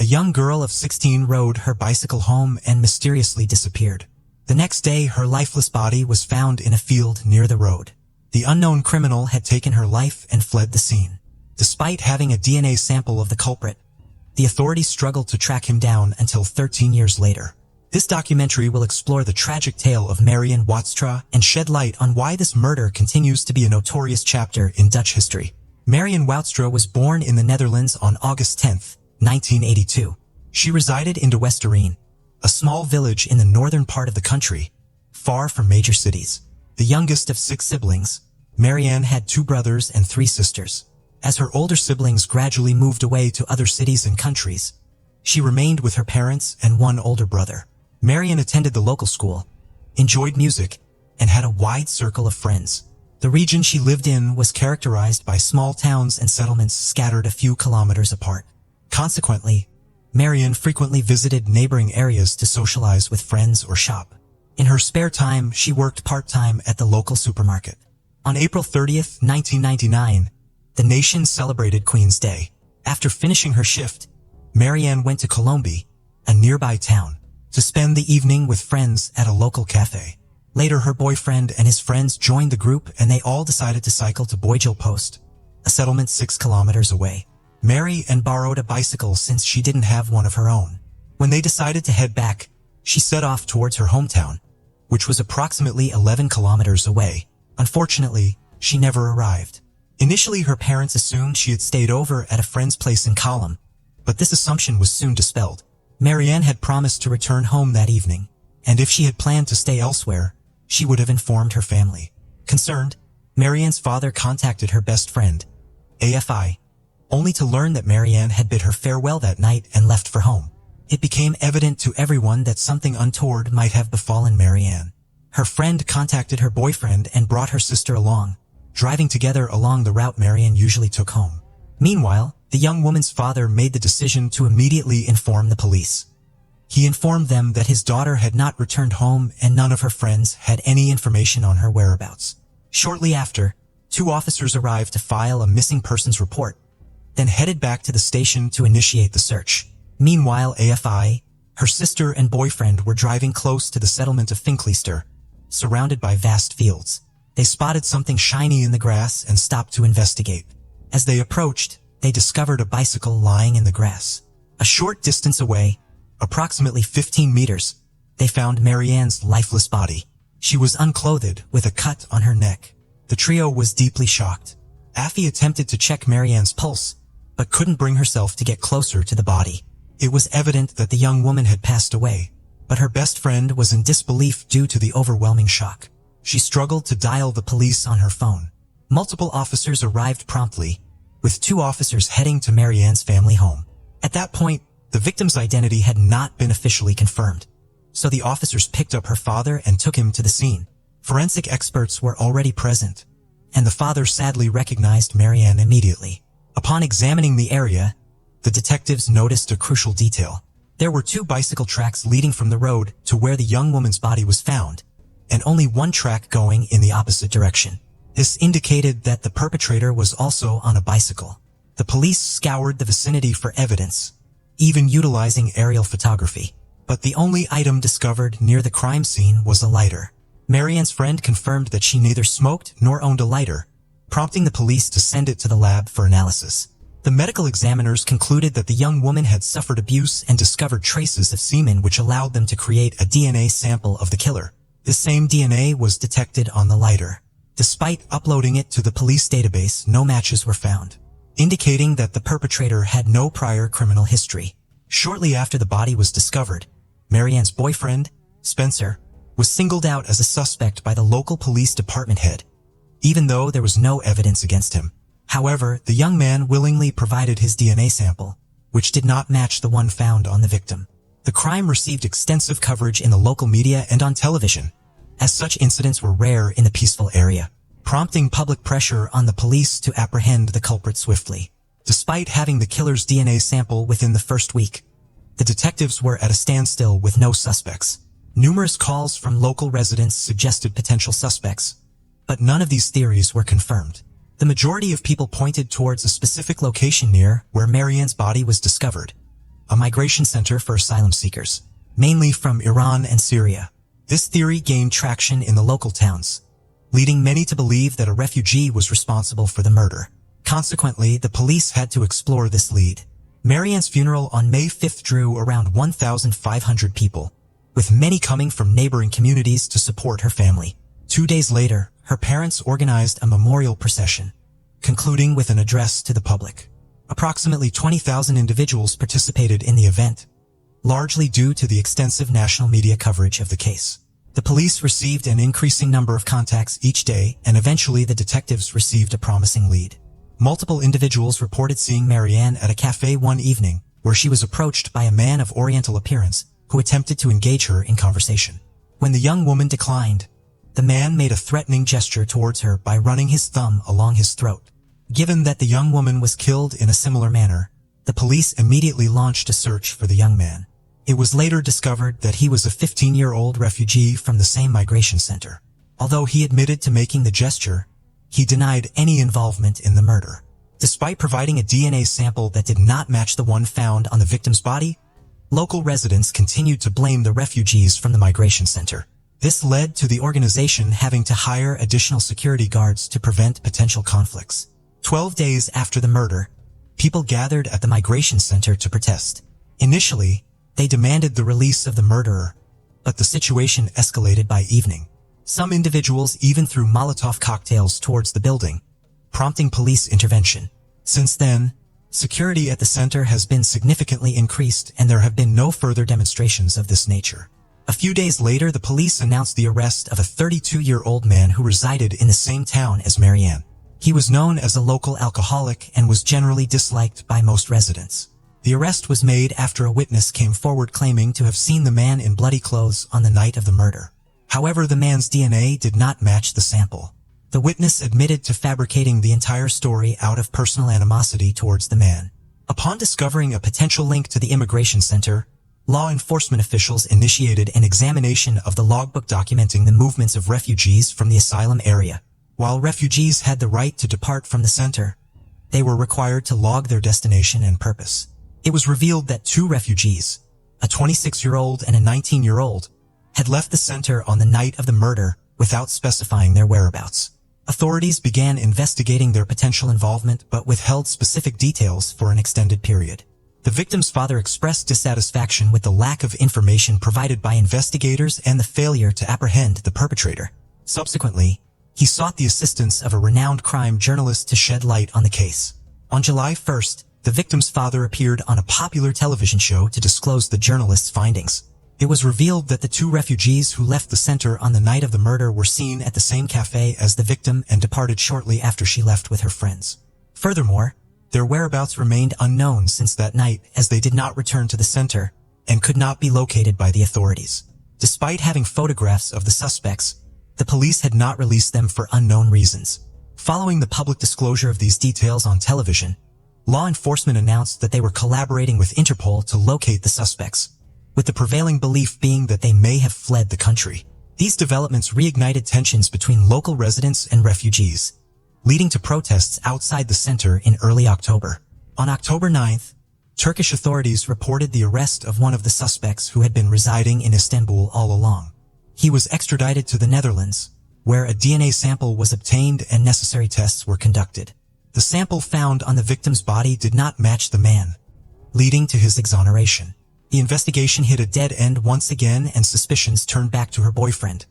a young girl of 16 rode her bicycle home and mysteriously disappeared. The next day, her lifeless body was found in a field near the road. The unknown criminal had taken her life and fled the scene. Despite having a DNA sample of the culprit, the authorities struggled to track him down until 13 years later. This documentary will explore the tragic tale of Marianne Woudstra and shed light on why this murder continues to be a notorious chapter in Dutch history. Marianne Woudstra was born in the Netherlands on August 10, 1982. She resided in De Westereen, a small village in the northern part of the country, far from major cities. The youngest of 6 siblings, Marianne had 2 brothers and 3 sisters. As her older siblings gradually moved away to other cities and countries, she remained with her parents and 1 older brother. Marianne attended the local school, enjoyed music, and had a wide circle of friends. The region she lived in was characterized by small towns and settlements scattered a few kilometers apart. Consequently, Marianne frequently visited neighboring areas to socialize with friends or shop. In her spare time, she worked part-time at the local supermarket. On April 30, 1999, the nation celebrated Queen's Day. After finishing her shift, Marianne went to Colombie, a nearby town, to spend the evening with friends at a local cafe. Later, her boyfriend and his friends joined the group and they all decided to cycle to Boijel Post, a settlement 6 kilometers away. Marianne borrowed a bicycle since she didn't have one of her own. When they decided to head back, she set off towards her hometown, which was approximately 11 kilometers away. Unfortunately, she never arrived. Initially, her parents assumed she had stayed over at a friend's place in Colum, but this assumption was soon dispelled. Marianne had promised to return home that evening, and if she had planned to stay elsewhere, she would have informed her family. Concerned, Marianne's father contacted her best friend, AFI, only to learn that Marianne had bid her farewell that night and left for home. It became evident to everyone that something untoward might have befallen Marianne. Her friend contacted her boyfriend and brought her sister along, driving together along the route Marianne usually took home. Meanwhile, the young woman's father made the decision to immediately inform the police. He informed them that his daughter had not returned home and none of her friends had any information on her whereabouts. Shortly after, 2 officers arrived to file a missing persons report, then headed back to the station to initiate the search. Meanwhile, AFI, her sister and boyfriend were driving close to the settlement of Finkleister, surrounded by vast fields. They spotted something shiny in the grass and stopped to investigate. As they approached, they discovered a bicycle lying in the grass. A short distance away, approximately 15 meters, they found Marianne's lifeless body. She was unclothed with a cut on her neck. The trio was deeply shocked. Afi attempted to check Marianne's pulse, but couldn't bring herself to get closer to the body. It was evident that the young woman had passed away, but her best friend was in disbelief due to the overwhelming shock. She struggled to dial the police on her phone. Multiple officers arrived promptly, with 2 officers heading to Marianne's family home. At that point, the victim's identity had not been officially confirmed, so the officers picked up her father and took him to the scene. Forensic experts were already present, and the father sadly recognized Marianne immediately. Upon examining the area, the detectives noticed a crucial detail. There were 2 bicycle tracks leading from the road to where the young woman's body was found, and only 1 track going in the opposite direction. This indicated that the perpetrator was also on a bicycle. The police scoured the vicinity for evidence, even utilizing aerial photography. But the only item discovered near the crime scene was a lighter. Marianne's friend confirmed that she neither smoked nor owned a lighter, prompting the police to send it to the lab for analysis. The medical examiners concluded that the young woman had suffered abuse and discovered traces of semen which allowed them to create a DNA sample of the killer. The same DNA was detected on the lighter. Despite uploading it to the police database, no matches were found, indicating that the perpetrator had no prior criminal history. Shortly after the body was discovered, Marianne's boyfriend, Spencer, was singled out as a suspect by the local police department head, even though there was no evidence against him. However, the young man willingly provided his DNA sample, which did not match the one found on the victim. The crime received extensive coverage in the local media and on television, as such incidents were rare in the peaceful area, prompting public pressure on the police to apprehend the culprit swiftly. Despite having the killer's DNA sample within the first week, the detectives were at a standstill with no suspects. Numerous calls from local residents suggested potential suspects, but none of these theories were confirmed. The majority of people pointed towards a specific location near where Marianne's body was discovered, a migration center for asylum seekers, mainly from Iran and Syria. This theory gained traction in the local towns, leading many to believe that a refugee was responsible for the murder. Consequently, the police had to explore this lead. Marianne's funeral on May 5th drew around 1,500 people, with many coming from neighboring communities to support her family. 2 days later, her parents organized a memorial procession, concluding with an address to the public. Approximately 20,000 individuals participated in the event, largely due to the extensive national media coverage of the case. The police received an increasing number of contacts each day, and eventually the detectives received a promising lead. Multiple individuals reported seeing Marianne at a cafe one evening, where she was approached by a man of Oriental appearance who attempted to engage her in conversation. When the young woman declined, the man made a threatening gesture towards her by running his thumb along his throat. Given that the young woman was killed in a similar manner, the police immediately launched a search for the young man. It was later discovered that he was a 15-year-old refugee from the same migration center. Although he admitted to making the gesture, he denied any involvement in the murder. Despite providing a DNA sample that did not match the one found on the victim's body, local residents continued to blame the refugees from the migration center. This led to the organization having to hire additional security guards to prevent potential conflicts. 12 days after the murder, people gathered at the migration center to protest. Initially, they demanded the release of the murderer, but the situation escalated by evening. Some individuals even threw Molotov cocktails towards the building, prompting police intervention. Since then, security at the center has been significantly increased and there have been no further demonstrations of this nature. A few days later, the police announced the arrest of a 32-year-old man who resided in the same town as Marianne. He was known as a local alcoholic and was generally disliked by most residents. The arrest was made after a witness came forward claiming to have seen the man in bloody clothes on the night of the murder. However, the man's DNA did not match the sample. The witness admitted to fabricating the entire story out of personal animosity towards the man. Upon discovering a potential link to the immigration center, law enforcement officials initiated an examination of the logbook documenting the movements of refugees from the asylum area. While refugees had the right to depart from the center, they were required to log their destination and purpose. It was revealed that 2 refugees, a 26-year-old and a 19-year-old, had left the center on the night of the murder without specifying their whereabouts. Authorities began investigating their potential involvement but withheld specific details for an extended period. The victim's father expressed dissatisfaction with the lack of information provided by investigators and the failure to apprehend the perpetrator. Subsequently, he sought the assistance of a renowned crime journalist to shed light on the case. On July 1st, the victim's father appeared on a popular television show to disclose the journalist's findings. It was revealed that the 2 refugees who left the center on the night of the murder were seen at the same cafe as the victim and departed shortly after she left with her friends. Furthermore, their whereabouts remained unknown since that night as they did not return to the center and could not be located by the authorities. Despite having photographs of the suspects, the police had not released them for unknown reasons. Following the public disclosure of these details on television, law enforcement announced that they were collaborating with Interpol to locate the suspects, with the prevailing belief being that they may have fled the country. These developments reignited tensions between local residents and refugees, leading to protests outside the center in early October. On October 9th, Turkish authorities reported the arrest of one of the suspects who had been residing in Istanbul all along. He was extradited to the Netherlands, where a DNA sample was obtained and necessary tests were conducted. The sample found on the victim's body did not match the man, leading to his exoneration. The investigation hit a dead end once again and suspicions turned back to her boyfriend,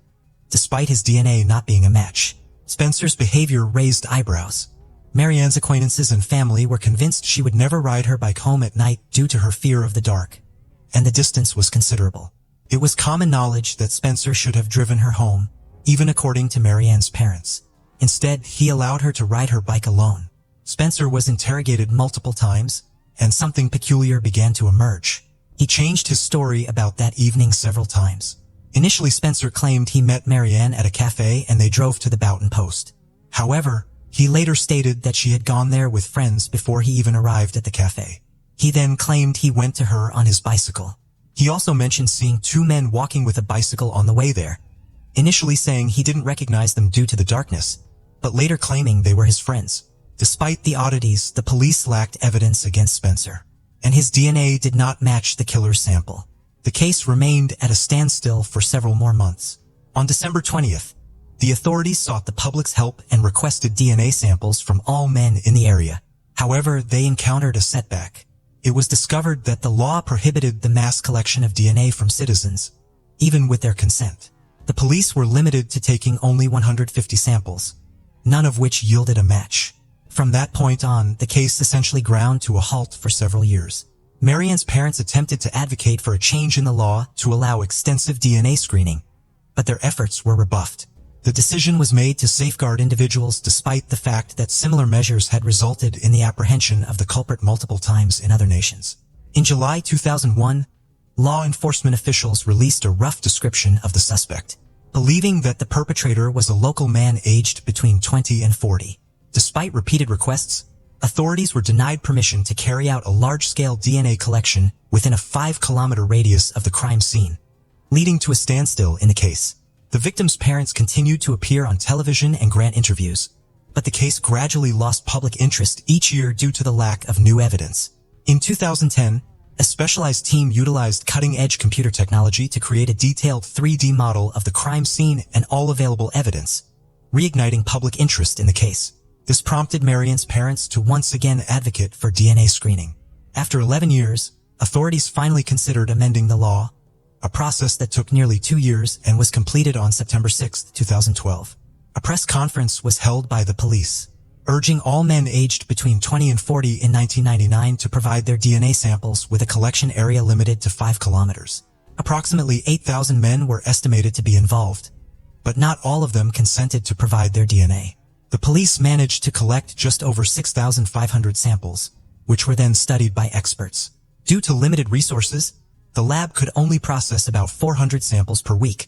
despite his DNA not being a match. Spencer's behavior raised eyebrows. Marianne's acquaintances and family were convinced she would never ride her bike home at night due to her fear of the dark, and the distance was considerable. It was common knowledge that Spencer should have driven her home, even according to Marianne's parents. Instead, he allowed her to ride her bike alone. Spencer was interrogated multiple times, and something peculiar began to emerge. He changed his story about that evening several times. Initially, Spencer claimed he met Marianne at a cafe and they drove to the Boughton Post. However, he later stated that she had gone there with friends before he even arrived at the cafe. He then claimed he went to her on his bicycle. He also mentioned seeing 2 men walking with a bicycle on the way there, initially saying he didn't recognize them due to the darkness, but later claiming they were his friends. Despite the oddities, the police lacked evidence against Spencer. and his DNA did not match the killer's sample. The case remained at a standstill for several more months. On December 20th, the authorities sought the public's help and requested DNA samples from all men in the area. However, they encountered a setback. It was discovered that the law prohibited the mass collection of DNA from citizens, even with their consent. The police were limited to taking only 150 samples, none of which yielded a match. From that point on, the case essentially ground to a halt for several years. Marianne's parents attempted to advocate for a change in the law to allow extensive DNA screening, but their efforts were rebuffed. The decision was made to safeguard individuals despite the fact that similar measures had resulted in the apprehension of the culprit multiple times in other nations. In July 2001, law enforcement officials released a rough description of the suspect, believing that the perpetrator was a local man aged between 20 and 40. Despite repeated requests, authorities were denied permission to carry out a large-scale DNA collection within a 5-kilometer radius of the crime scene, leading to a standstill in the case. The victim's parents continued to appear on television and grant interviews, but the case gradually lost public interest each year due to the lack of new evidence. In 2010, a specialized team utilized cutting-edge computer technology to create a detailed 3D model of the crime scene and all available evidence, reigniting public interest in the case. This prompted Marianne's parents to once again advocate for DNA screening. After 11 years, authorities finally considered amending the law, a process that took nearly 2 years and was completed on September 6, 2012. A press conference was held by the police, urging all men aged between 20 and 40 in 1999 to provide their DNA samples with a collection area limited to 5 kilometers. Approximately 8,000 men were estimated to be involved, but not all of them consented to provide their DNA. The police managed to collect just over 6,500 samples, which were then studied by experts. Due to limited resources, the lab could only process about 400 samples per week,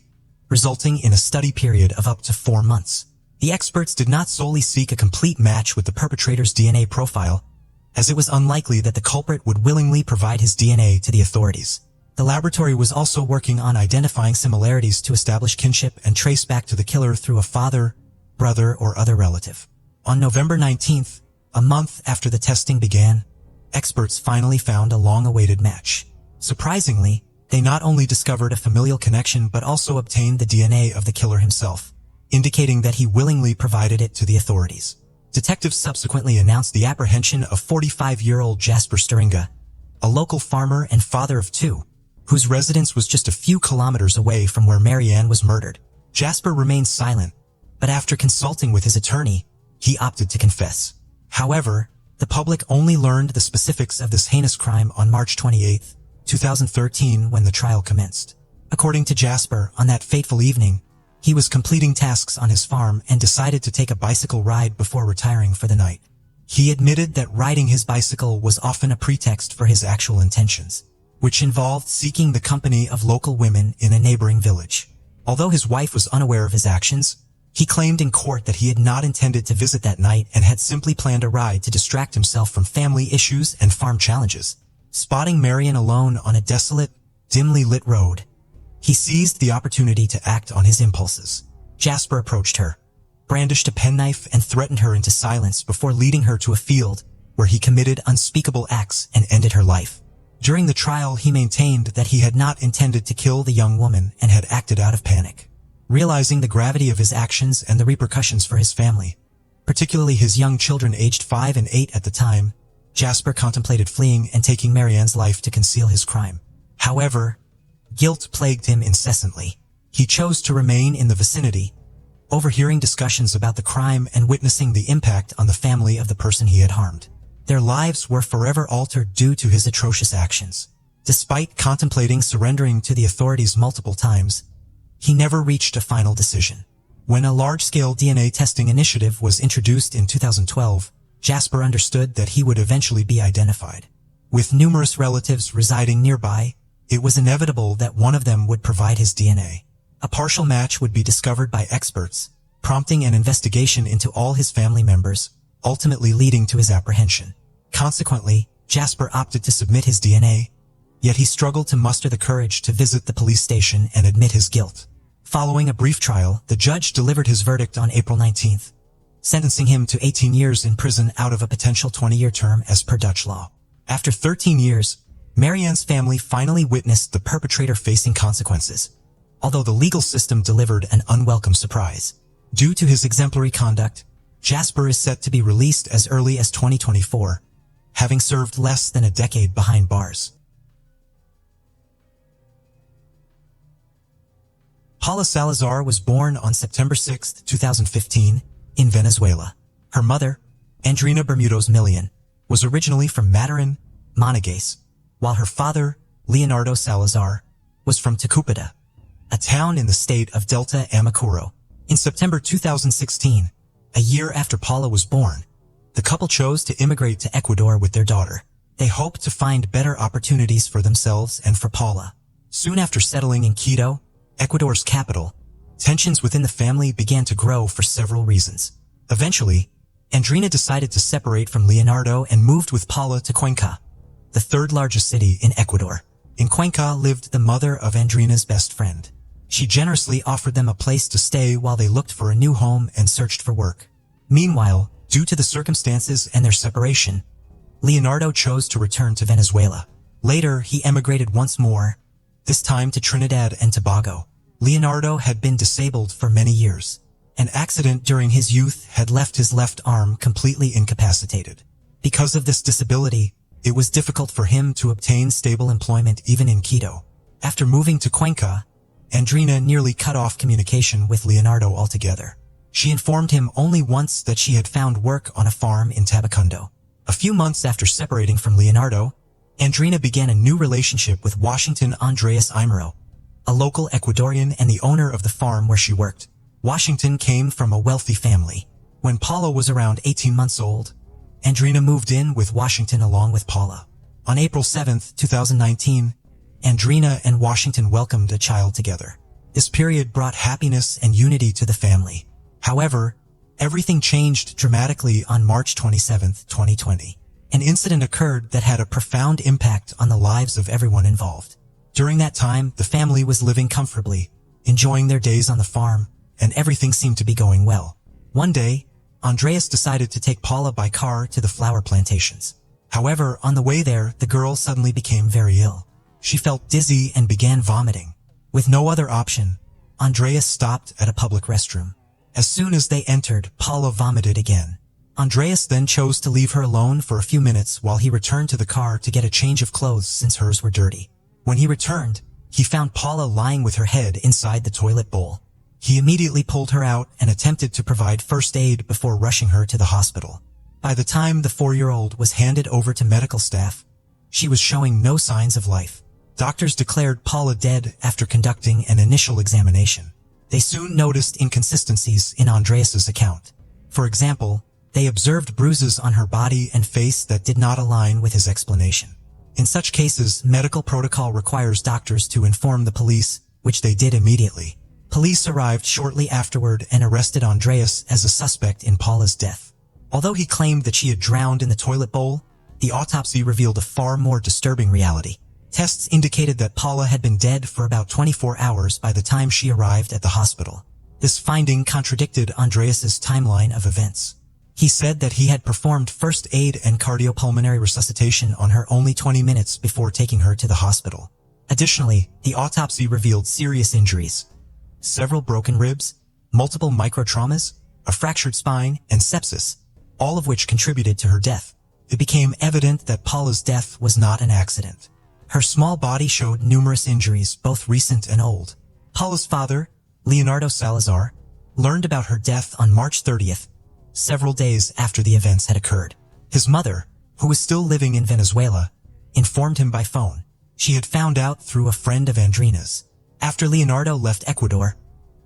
resulting in a study period of up to 4 months. The experts did not solely seek a complete match with the perpetrator's DNA profile, as it was unlikely that the culprit would willingly provide his DNA to the authorities. The laboratory was also working on identifying similarities to establish kinship and trace back to the killer through a father, brother, or other relative. On November 19th, a month after the testing began, experts finally found a long-awaited match. Surprisingly, they not only discovered a familial connection but also obtained the DNA of the killer himself, indicating that he willingly provided it to the authorities. Detectives subsequently announced the apprehension of 45-year-old Jasper Steringa, a local farmer and father of 2, whose residence was just a few kilometers away from where Marianne was murdered. Jasper remained silent, but after consulting with his attorney, he opted to confess. However, the public only learned the specifics of this heinous crime on March 28, 2013, when the trial commenced. According to Jasper, on that fateful evening, he was completing tasks on his farm and decided to take a bicycle ride before retiring for the night. He admitted that riding his bicycle was often a pretext for his actual intentions, which involved seeking the company of local women in a neighboring village. Although his wife was unaware of his actions, he claimed in court that he had not intended to visit that night and had simply planned a ride to distract himself from family issues and farm challenges. Spotting Marianne alone on a desolate, dimly lit road, he seized the opportunity to act on his impulses. Jasper approached her, brandished a penknife, and threatened her into silence before leading her to a field where he committed unspeakable acts and ended her life. During the trial, he maintained that he had not intended to kill the young woman and had acted out of panic. Realizing the gravity of his actions and the repercussions for his family, particularly his young children aged 5 and 8 at the time, Jasper contemplated fleeing and taking Marianne's life to conceal his crime. However, guilt plagued him incessantly. He chose to remain in the vicinity, overhearing discussions about the crime and witnessing the impact on the family of the person he had harmed. Their lives were forever altered due to his atrocious actions. Despite contemplating surrendering to the authorities multiple times, he never reached a final decision. When a large-scale DNA testing initiative was introduced in 2012, Jasper understood that he would eventually be identified. With numerous relatives residing nearby, it was inevitable that one of them would provide his DNA. A partial match would be discovered by experts, prompting an investigation into all his family members, ultimately leading to his apprehension. Consequently, Jasper opted to submit his DNA, yet he struggled to muster the courage to visit the police station and admit his guilt. Following a brief trial, the judge delivered his verdict on April 19th, sentencing him to 18 years in prison out of a potential 20-year term as per Dutch law. After 13 years, Marianne's family finally witnessed the perpetrator facing consequences, although the legal system delivered an unwelcome surprise. Due to his exemplary conduct, Jasper is set to be released as early as 2024, having served less than a decade behind bars. Paula Salazar was born on September 6, 2015, in Venezuela. Her mother, Andrina Bermudez Millian, was originally from Matarin, Monegasque, while her father, Leonardo Salazar, was from Tucupita, a town in the state of Delta Amacuro. In September 2016, a year after Paula was born, the couple chose to immigrate to Ecuador with their daughter. They hoped to find better opportunities for themselves and for Paula. Soon after settling in Quito, Ecuador's capital, tensions within the family began to grow for several reasons. Eventually, Andrina decided to separate from Leonardo and moved with Paula to Cuenca, the third largest city in Ecuador. In Cuenca lived the mother of Andrina's best friend. She generously offered them a place to stay while they looked for a new home and searched for work. Meanwhile, due to the circumstances and their separation, Leonardo chose to return to Venezuela. Later, he emigrated once more, this time to Trinidad and Tobago. Leonardo had been disabled for many years. An accident during his youth had left his left arm completely incapacitated. Because of this disability, it was difficult for him to obtain stable employment even in Quito. After moving to Cuenca, Andrina nearly cut off communication with Leonardo altogether. She informed him only once that she had found work on a farm in Tabacundo. A few months after separating from Leonardo, Andrina began a new relationship with Washington Andreas Imero, a local Ecuadorian and the owner of the farm where she worked. Washington came from a wealthy family. When Paula was around 18 months old, Andrina moved in with Washington along with Paula. On April 7, 2019, Andrina and Washington welcomed a child together. This period brought happiness and unity to the family. However, everything changed dramatically on March 27, 2020. An incident occurred that had a profound impact on the lives of everyone involved. During that time, the family was living comfortably, enjoying their days on the farm, and everything seemed to be going well. One day, Andreas decided to take Paula by car to the flower plantations. However, on the way there, the girl suddenly became very ill. She felt dizzy and began vomiting. With no other option, Andreas stopped at a public restroom. As soon as they entered, Paula vomited again. Andreas then chose to leave her alone for a few minutes while he returned to the car to get a change of clothes since hers were dirty. When he returned, he found Paula lying with her head inside the toilet bowl. He immediately pulled her out and attempted to provide first aid before rushing her to the hospital. By the time the 4-year-old was handed over to medical staff, she was showing no signs of life. Doctors declared Paula dead after conducting an initial examination. They soon noticed inconsistencies in Andreas's account. For example, they observed bruises on her body and face that did not align with his explanation. In such cases, medical protocol requires doctors to inform the police, which they did immediately. Police arrived shortly afterward and arrested Andreas as a suspect in Paula's death. Although he claimed that she had drowned in the toilet bowl, the autopsy revealed a far more disturbing reality. Tests indicated that Paula had been dead for about 24 hours by the time she arrived at the hospital. This finding contradicted Andreas's timeline of events. He said that he had performed first aid and cardiopulmonary resuscitation on her only 20 minutes before taking her to the hospital. Additionally, the autopsy revealed serious injuries: several broken ribs, multiple microtraumas, a fractured spine, and sepsis, all of which contributed to her death. It became evident that Paula's death was not an accident. Her small body showed numerous injuries, both recent and old. Paula's father, Leonardo Salazar, learned about her death on March 30th, several days after the events had occurred. His mother, who was still living in Venezuela, informed him by phone. She had found out through a friend of Andrina's. After Leonardo left Ecuador,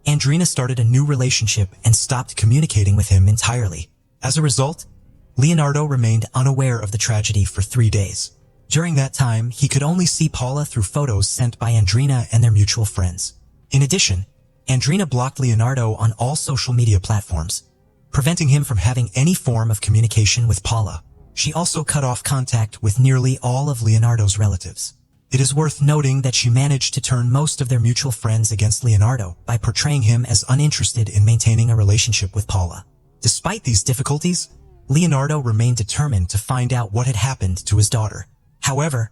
Andrina started a new relationship and stopped communicating with him entirely. As a result, Leonardo remained unaware of the tragedy for 3 days. During that time, he could only see Paula through photos sent by Andrina and their mutual friends. In addition, Andrina blocked Leonardo on all social media platforms, preventing him from having any form of communication with Paula. She also cut off contact with nearly all of Leonardo's relatives. It is worth noting that she managed to turn most of their mutual friends against Leonardo by portraying him as uninterested in maintaining a relationship with Paula. Despite these difficulties, Leonardo remained determined to find out what had happened to his daughter. However,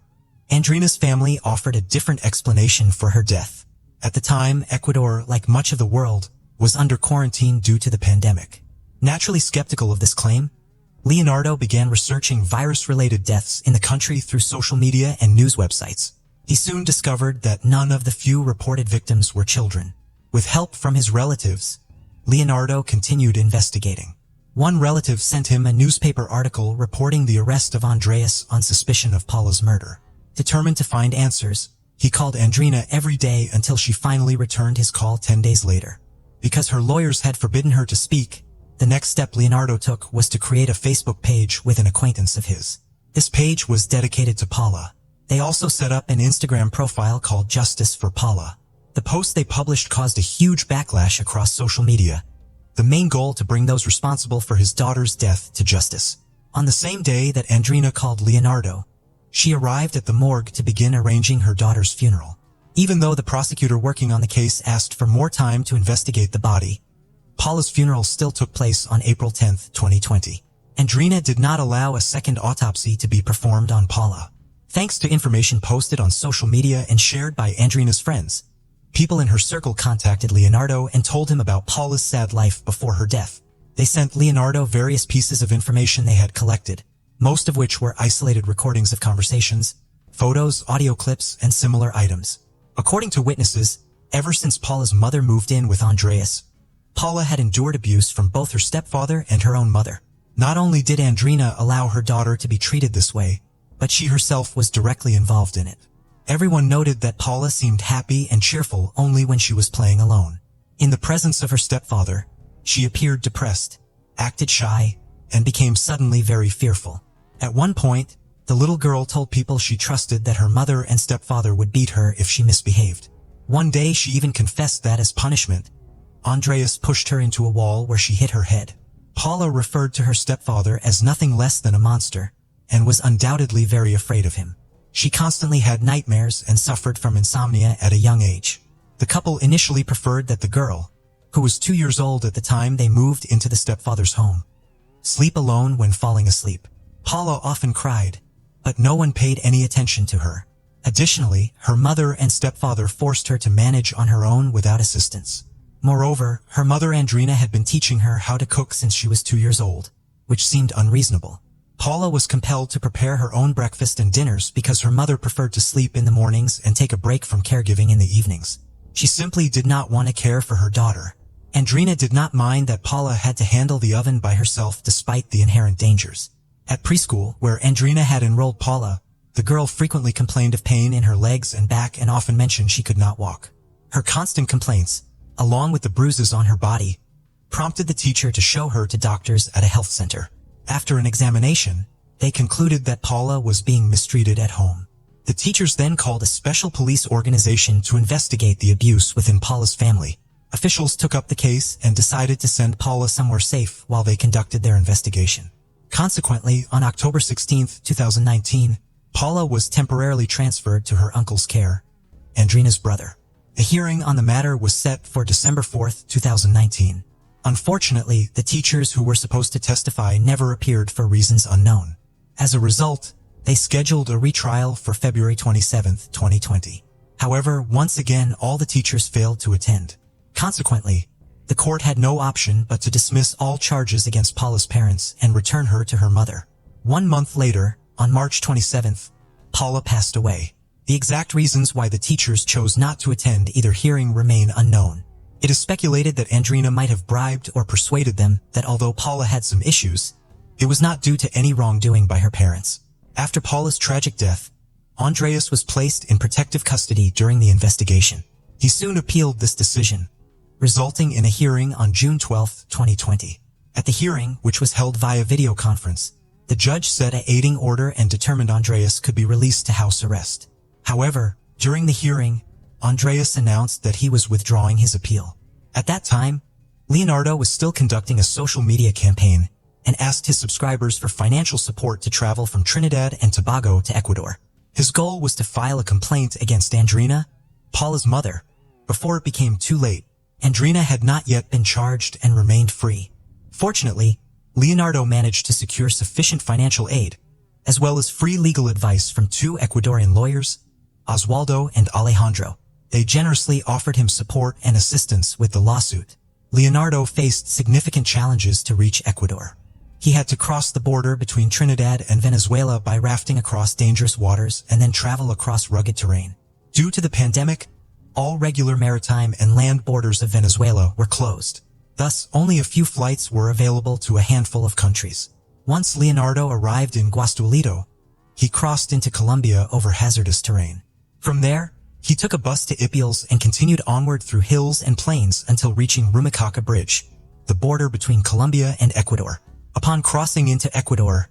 Andrina's family offered a different explanation for her death. At the time, Ecuador, like much of the world, was under quarantine due to the pandemic. Naturally skeptical of this claim, Leonardo began researching virus-related deaths in the country through social media and news websites. He soon discovered that none of the few reported victims were children. With help from his relatives, Leonardo continued investigating. One relative sent him a newspaper article reporting the arrest of Andreas on suspicion of Paula's murder. Determined to find answers, he called Andrina every day until she finally returned his call 10 days later. Because her lawyers had forbidden her to speak, the next step Leonardo took was to create a Facebook page with an acquaintance of his. This page was dedicated to Paula. They also set up an Instagram profile called Justice for Paula. The post they published caused a huge backlash across social media, the main goal to bring those responsible for his daughter's death to justice. On the same day that Andrina called Leonardo, she arrived at the morgue to begin arranging her daughter's funeral. Even though the prosecutor working on the case asked for more time to investigate the body, Paula's funeral still took place on April 10, 2020. Andrina did not allow a second autopsy to be performed on Paula. Thanks to information posted on social media and shared by Andrina's friends, people in her circle contacted Leonardo and told him about Paula's sad life before her death. They sent Leonardo various pieces of information they had collected, most of which were isolated recordings of conversations, photos, audio clips, and similar items. According to witnesses, ever since Paula's mother moved in with Andreas, Paula had endured abuse from both her stepfather and her own mother. Not only did Andrina allow her daughter to be treated this way, but she herself was directly involved in it. Everyone noted that Paula seemed happy and cheerful only when she was playing alone. In the presence of her stepfather, she appeared depressed, acted shy, and became suddenly very fearful. At one point, the little girl told people she trusted that her mother and stepfather would beat her if she misbehaved. One day she even confessed that as punishment, Andreas pushed her into a wall where she hit her head. Paula referred to her stepfather as nothing less than a monster, and was undoubtedly very afraid of him. She constantly had nightmares and suffered from insomnia at a young age. The couple initially preferred that the girl, who was 2 years old at the time they moved into the stepfather's home, sleep alone when falling asleep. Paula often cried, but no one paid any attention to her. Additionally, her mother and stepfather forced her to manage on her own without assistance. Moreover, her mother Andrina had been teaching her how to cook since she was 2 years old, which seemed unreasonable. Paula was compelled to prepare her own breakfast and dinners because her mother preferred to sleep in the mornings and take a break from caregiving in the evenings. She simply did not want to care for her daughter. Andrina did not mind that Paula had to handle the oven by herself despite the inherent dangers. At preschool, where Andrina had enrolled Paula, the girl frequently complained of pain in her legs and back and often mentioned she could not walk. Her constant complaints, along with the bruises on her body, prompted the teacher to show her to doctors at a health center. After an examination, they concluded that Paula was being mistreated at home. The teachers then called a special police organization to investigate the abuse within Paula's family. Officials took up the case and decided to send Paula somewhere safe while they conducted their investigation. Consequently, on October 16, 2019, Paula was temporarily transferred to her uncle's care, Andrina's brother. A hearing on the matter was set for December 4, 2019. Unfortunately, the teachers who were supposed to testify never appeared for reasons unknown. As a result, they scheduled a retrial for February 27, 2020. However, once again, all the teachers failed to attend. Consequently, the court had no option but to dismiss all charges against Paula's parents and return her to her mother. 1 month later, on March 27, Paula passed away. The exact reasons why the teachers chose not to attend either hearing remain unknown. It is speculated that Andrina might have bribed or persuaded them that although Paula had some issues, it was not due to any wrongdoing by her parents. After Paula's tragic death, Andreas was placed in protective custody during the investigation. He soon appealed this decision, resulting in a hearing on June 12, 2020. At the hearing, which was held via video conference, the judge set an aiding order and determined Andreas could be released to house arrest. However, during the hearing, Andreas announced that he was withdrawing his appeal. At that time, Leonardo was still conducting a social media campaign and asked his subscribers for financial support to travel from Trinidad and Tobago to Ecuador. His goal was to file a complaint against Andrina, Paula's mother, before it became too late. Andrina had not yet been charged and remained free. Fortunately, Leonardo managed to secure sufficient financial aid, as well as free legal advice from two Ecuadorian lawyers, Oswaldo and Alejandro. They generously offered him support and assistance with the lawsuit. Leonardo faced significant challenges to reach Ecuador. He had to cross the border between Trinidad and Venezuela by rafting across dangerous waters and then travel across rugged terrain. Due to the pandemic, all regular maritime and land borders of Venezuela were closed. Thus, only a few flights were available to a handful of countries. Once Leonardo arrived in Guastulito, he crossed into Colombia over hazardous terrain. From there, he took a bus to Ipiales and continued onward through hills and plains until reaching Rumichaca Bridge, the border between Colombia and Ecuador. Upon crossing into Ecuador,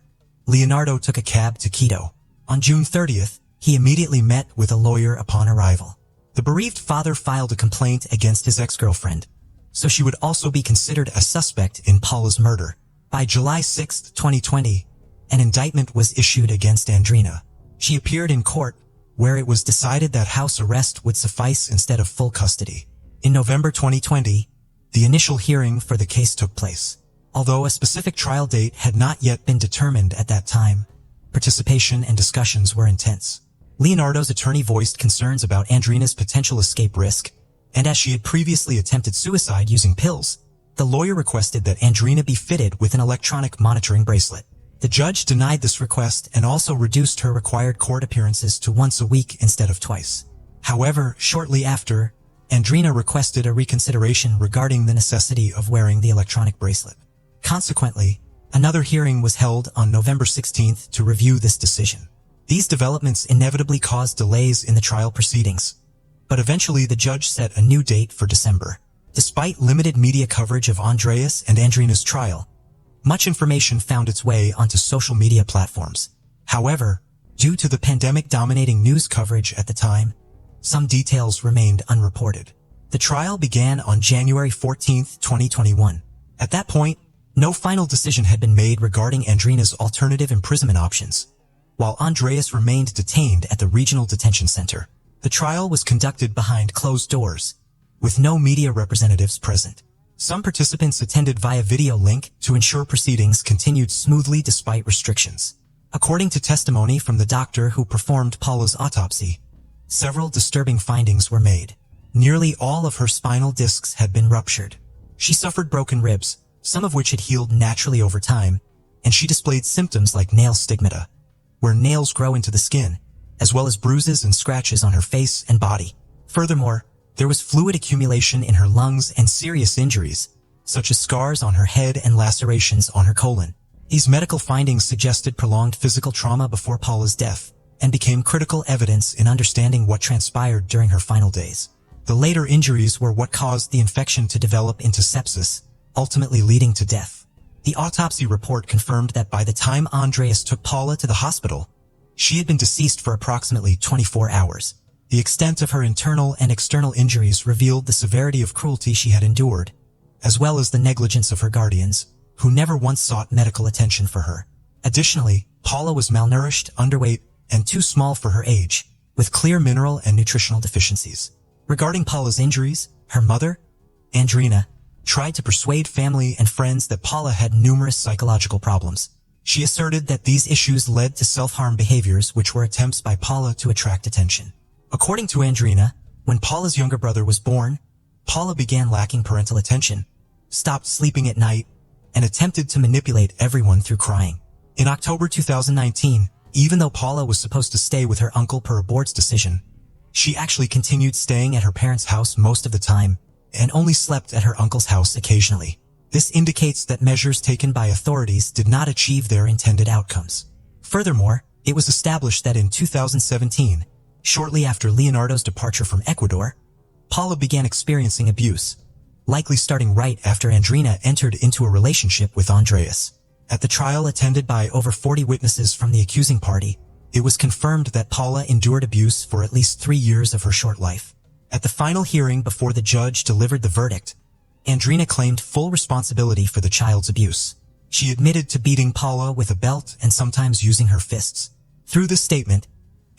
Leonardo took a cab to Quito. On June 30th, he immediately met with a lawyer upon arrival. The bereaved father filed a complaint against his ex-girlfriend, so she would also be considered a suspect in Paula's murder. By July 6, 2020, an indictment was issued against Andrina. She appeared in court, where it was decided that house arrest would suffice instead of full custody. In November 2020, the initial hearing for the case took place. Although a specific trial date had not yet been determined at that time, participation and discussions were intense. Leonardo's attorney voiced concerns about Andrina's potential escape risk, and as she had previously attempted suicide using pills, the lawyer requested that Andrina be fitted with an electronic monitoring bracelet. The judge denied this request and also reduced her required court appearances to once a week instead of twice. However, shortly after, Andrina requested a reconsideration regarding the necessity of wearing the electronic bracelet. Consequently, another hearing was held on November 16th to review this decision. These developments inevitably caused delays in the trial proceedings, but eventually the judge set a new date for December. Despite limited media coverage of Andreas and Andrina's trial, much information found its way onto social media platforms. However, due to the pandemic dominating news coverage at the time, some details remained unreported. The trial began on January 14, 2021. At that point, no final decision had been made regarding Andrina's alternative imprisonment options, while Andreas remained detained at the Regional Detention Center. The trial was conducted behind closed doors, with no media representatives present. Some participants attended via video link to ensure proceedings continued smoothly despite restrictions. According to testimony from the doctor who performed Paula's autopsy, several disturbing findings were made. Nearly all of her spinal discs had been ruptured. She suffered broken ribs, some of which had healed naturally over time, and she displayed symptoms like nail stigmata, where nails grow into the skin, as well as bruises and scratches on her face and body. Furthermore, there was fluid accumulation in her lungs and serious injuries, such as scars on her head and lacerations on her colon. These medical findings suggested prolonged physical trauma before Paula's death, and became critical evidence in understanding what transpired during her final days. The later injuries were what caused the infection to develop into sepsis, ultimately leading to death. The autopsy report confirmed that by the time Andreas took Paula to the hospital, she had been deceased for approximately 24 hours. The extent of her internal and external injuries revealed the severity of cruelty she had endured, as well as the negligence of her guardians, who never once sought medical attention for her. Additionally, Paula was malnourished, underweight, and too small for her age, with clear mineral and nutritional deficiencies. Regarding Paula's injuries, her mother, Andrina, tried to persuade family and friends that Paula had numerous psychological problems. She asserted that these issues led to self-harm behaviors which were attempts by Paula to attract attention. According to Andrina, when Paula's younger brother was born, Paula began lacking parental attention, stopped sleeping at night, and attempted to manipulate everyone through crying. In October 2019, even though Paula was supposed to stay with her uncle per a board's decision, she actually continued staying at her parents' house most of the time, and only slept at her uncle's house occasionally. This indicates that measures taken by authorities did not achieve their intended outcomes. Furthermore, it was established that in 2017, shortly after Leonardo's departure from Ecuador, Paula began experiencing abuse, likely starting right after Andrina entered into a relationship with Andreas. At the trial attended by over 40 witnesses from the accusing party, it was confirmed that Paula endured abuse for at least 3 years of her short life. At the final hearing before the judge delivered the verdict, Andrina claimed full responsibility for the child's abuse. She admitted to beating Paula with a belt and sometimes using her fists. Through this statement,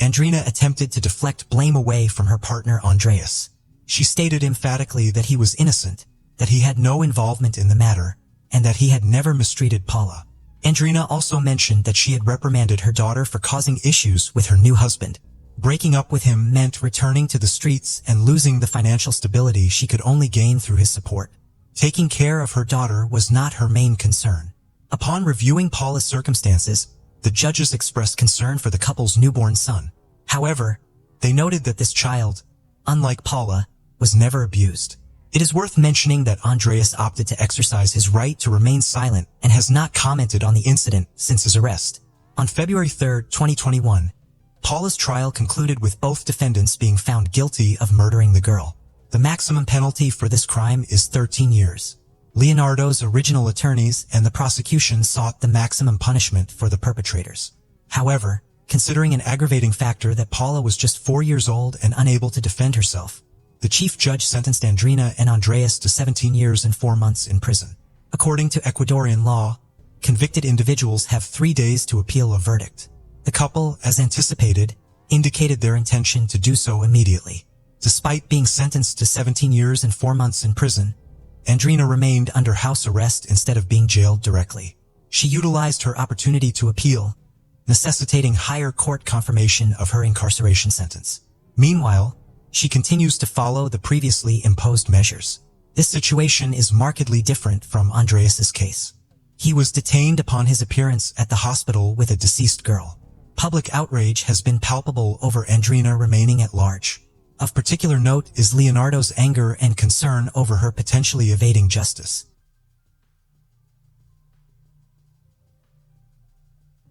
Andrina attempted to deflect blame away from her partner Andreas. She stated emphatically that he was innocent, that he had no involvement in the matter, and that he had never mistreated Paula. Andrina also mentioned that she had reprimanded her daughter for causing issues with her new husband. Breaking up with him meant returning to the streets and losing the financial stability she could only gain through his support. Taking care of her daughter was not her main concern. Upon reviewing Paula's circumstances, the judges expressed concern for the couple's newborn son. However, they noted that this child, unlike Paula, was never abused. It is worth mentioning that Andreas opted to exercise his right to remain silent and has not commented on the incident since his arrest. On February 3, 2021, Paula's trial concluded with both defendants being found guilty of murdering the girl. The maximum penalty for this crime is 13 years. Leonardo's original attorneys and the prosecution sought the maximum punishment for the perpetrators. However, considering an aggravating factor that Paula was just 4 years old and unable to defend herself, the chief judge sentenced Andrina and Andreas to 17 years and 4 months in prison. According to Ecuadorian law, convicted individuals have 3 days to appeal a verdict. The couple, as anticipated, indicated their intention to do so immediately. Despite being sentenced to 17 years and 4 months in prison, Andrina remained under house arrest instead of being jailed directly. She utilized her opportunity to appeal, necessitating higher court confirmation of her incarceration sentence. Meanwhile, she continues to follow the previously imposed measures. This situation is markedly different from Andreas's case. He was detained upon his appearance at the hospital with a deceased girl. Public outrage has been palpable over Andrina remaining at large. Of particular note is Leonardo's anger and concern over her potentially evading justice.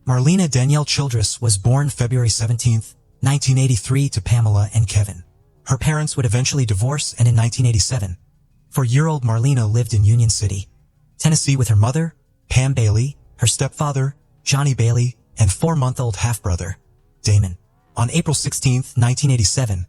Marlena Danielle Childress was born February 17, 1983 to Pamela and Kevin. Her parents would eventually divorce, and in 1987, 4-year-old Marlena lived in Union City, Tennessee with her mother, Pam Bailey, her stepfather, Johnny Bailey, and 4-month-old half-brother, Damon. On April 16, 1987,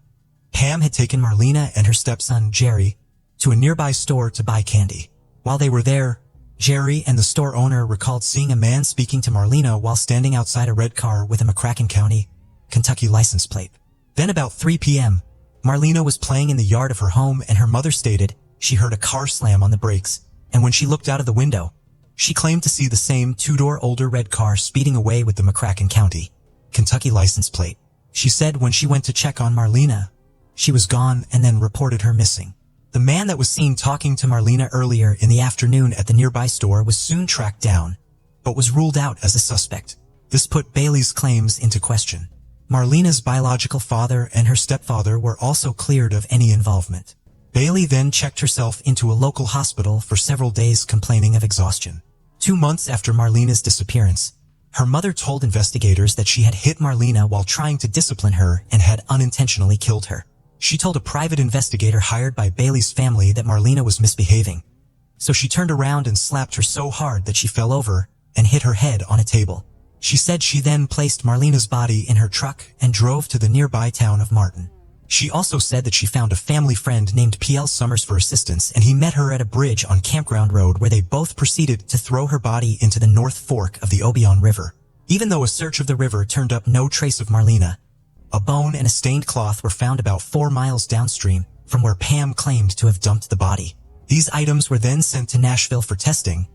Pam had taken Marlena and her stepson, Jerry, to a nearby store to buy candy. While they were there, Jerry and the store owner recalled seeing a man speaking to Marlena while standing outside a red car with a McCracken County, Kentucky license plate. Then about 3 p.m., Marlena was playing in the yard of her home and her mother stated she heard a car slam on the brakes, and when she looked out of the window, she claimed to see the same 2-door older red car speeding away with the McCracken County, Kentucky license plate. She said when she went to check on Marlena, she was gone and then reported her missing. The man that was seen talking to Marlena earlier in the afternoon at the nearby store was soon tracked down, but was ruled out as a suspect. This put Bailey's claims into question. Marlena's biological father and her stepfather were also cleared of any involvement. Bailey then checked herself into a local hospital for several days complaining of exhaustion. 2 months after Marlena's disappearance, her mother told investigators that she had hit Marlena while trying to discipline her and had unintentionally killed her. She told a private investigator hired by Bailey's family that Marlena was misbehaving, so she turned around and slapped her so hard that she fell over and hit her head on a table. She said she then placed Marlena's body in her truck and drove to the nearby town of Martin. She also said that she found a family friend named P.L. Summers for assistance, and he met her at a bridge on Campground Road where they both proceeded to throw her body into the North Fork of the Obion River. Even though a search of the river turned up no trace of Marlena, a bone and a stained cloth were found about 4 miles downstream from where Pam claimed to have dumped the body. These items were then sent to Nashville for testing,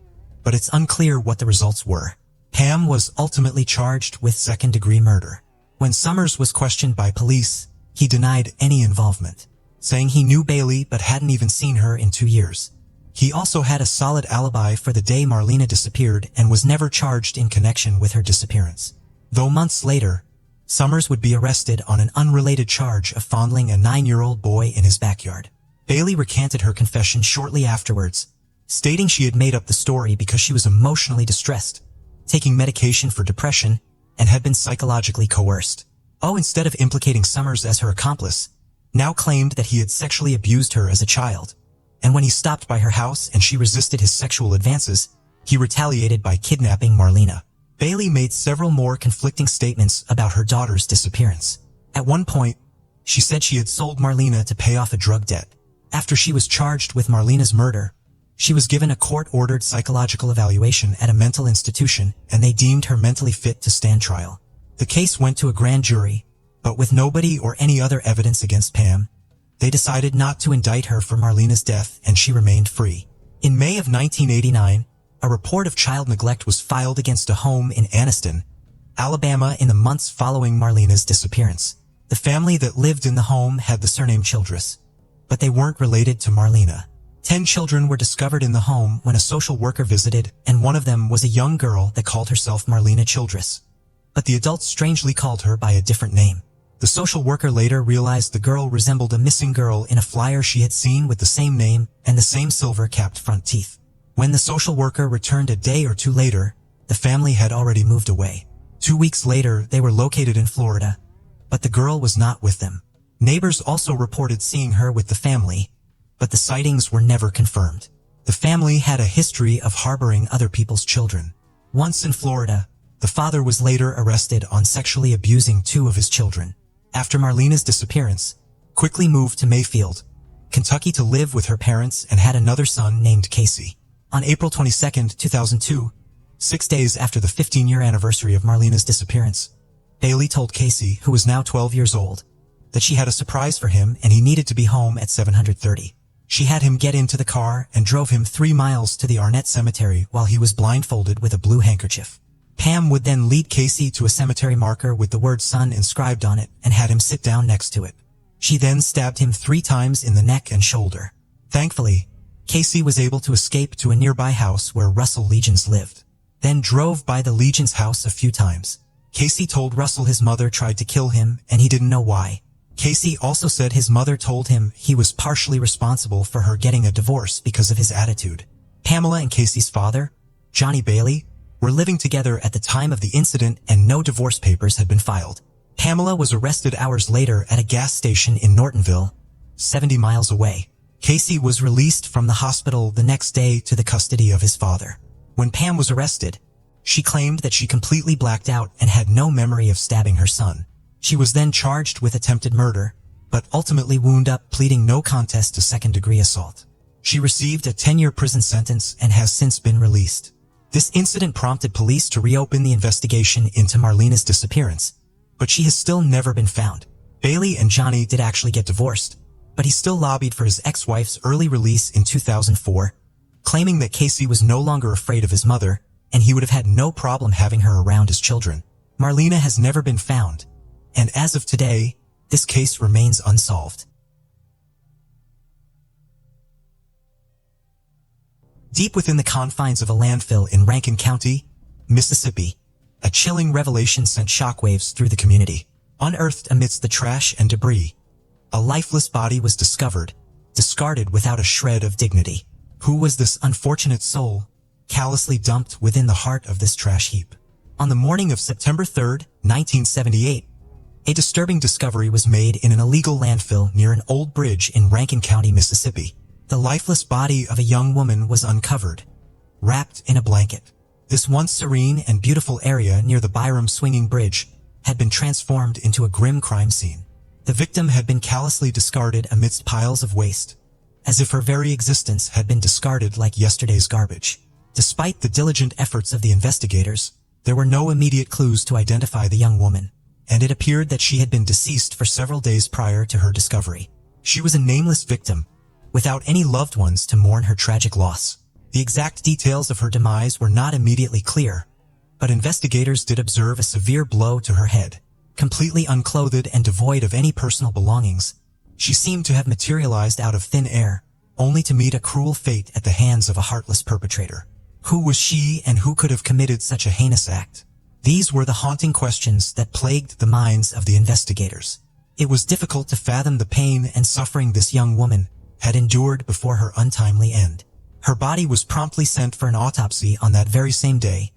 but it's unclear what the results were. Pam was ultimately charged with second-degree murder. When Summers was questioned by police, he denied any involvement, saying he knew Bailey but hadn't even seen her in 2 years. He also had a solid alibi for the day Marlena disappeared and was never charged in connection with her disappearance. Though months later, Summers would be arrested on an unrelated charge of fondling a 9-year-old boy in his backyard. Bailey recanted her confession shortly afterwards, stating she had made up the story because she was emotionally distressed, taking medication for depression, and had been psychologically coerced. Instead of implicating Summers as her accomplice, now claimed that he had sexually abused her as a child, and when he stopped by her house and she resisted his sexual advances, he retaliated by kidnapping Marlena. Bailey made several more conflicting statements about her daughter's disappearance. At one point, she said she had sold Marlena to pay off a drug debt. After she was charged with Marlena's murder, she was given a court-ordered psychological evaluation at a mental institution, and they deemed her mentally fit to stand trial. The case went to a grand jury, but with nobody or any other evidence against Pam, they decided not to indict her for Marlena's death, and she remained free. In May of 1989, A report of child neglect was filed against a home in Anniston, Alabama in the months following Marlena's disappearance. The family that lived in the home had the surname Childress, but they weren't related to Marlena. 10 children were discovered in the home when a social worker visited, and one of them was a young girl that called herself Marlena Childress. But the adults strangely called her by a different name. The social worker later realized the girl resembled a missing girl in a flyer she had seen with the same name and the same silver-capped front teeth. When the social worker returned a day or two later, the family had already moved away. 2 weeks later, they were located in Florida, but the girl was not with them. Neighbors also reported seeing her with the family, but the sightings were never confirmed. The family had a history of harboring other people's children. Once in Florida, the father was later arrested on sexually abusing 2 of his children. After Marlena's disappearance, quickly moved to Mayfield, Kentucky to live with her parents and had another son named Casey. On April 22, 2002, 6 days after the 15-year anniversary of Marlena's disappearance, Bailey told Casey, who was now 12 years old, that she had a surprise for him and he needed to be home at 7:30. She had him get into the car and drove him 3 miles to the Arnett Cemetery while he was blindfolded with a blue handkerchief. Pam would then lead Casey to a cemetery marker with the word son inscribed on it and had him sit down next to it. She then stabbed him 3 times in the neck and shoulder. Thankfully, Casey was able to escape to a nearby house where Russell Legends lived, then drove by the Legends house a few times. Casey told Russell his mother tried to kill him and he didn't know why. Casey also said his mother told him he was partially responsible for her getting a divorce because of his attitude. Pamela and Casey's father, Johnny Bailey, were living together at the time of the incident and no divorce papers had been filed. Pamela was arrested hours later at a gas station in Nortonville, 70 miles away. Casey was released from the hospital the next day to the custody of his father. When Pam was arrested, she claimed that she completely blacked out and had no memory of stabbing her son. She was then charged with attempted murder, but ultimately wound up pleading no contest to second-degree assault. She received a 10-year prison sentence and has since been released. This incident prompted police to reopen the investigation into Marlena's disappearance, but she has still never been found. Bailey and Johnny did actually get divorced, but he still lobbied for his ex-wife's early release in 2004, claiming that Casey was no longer afraid of his mother, and he would have had no problem having her around his children. Marlena has never been found, and as of today, this case remains unsolved. Deep within the confines of a landfill in Rankin County, Mississippi, a chilling revelation sent shockwaves through the community. Unearthed amidst the trash and debris, a lifeless body was discovered, discarded without a shred of dignity. Who was this unfortunate soul, callously dumped within the heart of this trash heap? On the morning of September 3, 1978, a disturbing discovery was made in an illegal landfill near an old bridge in Rankin County, Mississippi. The lifeless body of a young woman was uncovered, wrapped in a blanket. This once serene and beautiful area near the Byram swinging bridge had been transformed into a grim crime scene. The victim had been callously discarded amidst piles of waste, as if her very existence had been discarded like yesterday's garbage. Despite the diligent efforts of the investigators, there were no immediate clues to identify the young woman, and it appeared that she had been deceased for several days prior to her discovery. She was a nameless victim, without any loved ones to mourn her tragic loss. The exact details of her demise were not immediately clear, but investigators did observe a severe blow to her head. Completely unclothed and devoid of any personal belongings, she seemed to have materialized out of thin air, only to meet a cruel fate at the hands of a heartless perpetrator. Who was she and who could have committed such a heinous act? These were the haunting questions that plagued the minds of the investigators. It was difficult to fathom the pain and suffering this young woman had endured before her untimely end. Her body was promptly sent for an autopsy on that very same day,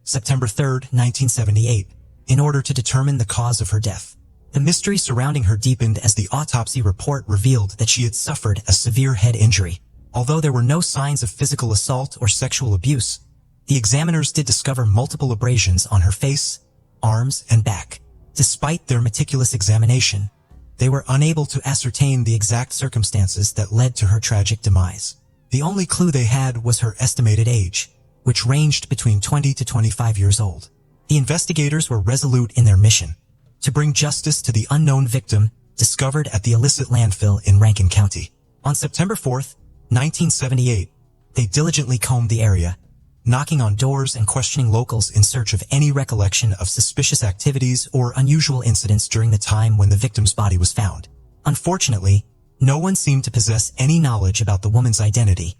September 3, 1978, in order to determine the cause of her death. The mystery surrounding her deepened as the autopsy report revealed that she had suffered a severe head injury. Although there were no signs of physical assault or sexual abuse, the examiners did discover multiple abrasions on her face, arms, and back. Despite their meticulous examination, they were unable to ascertain the exact circumstances that led to her tragic demise. The only clue they had was her estimated age, which ranged between 20 to 25 years old. The investigators were resolute in their mission to bring justice to the unknown victim discovered at the illicit landfill in Rankin County. On September 4, 1978, they diligently combed the area, knocking on doors and questioning locals in search of any recollection of suspicious activities or unusual incidents during the time when the victim's body was found. Unfortunately, no one seemed to possess any knowledge about the woman's identity,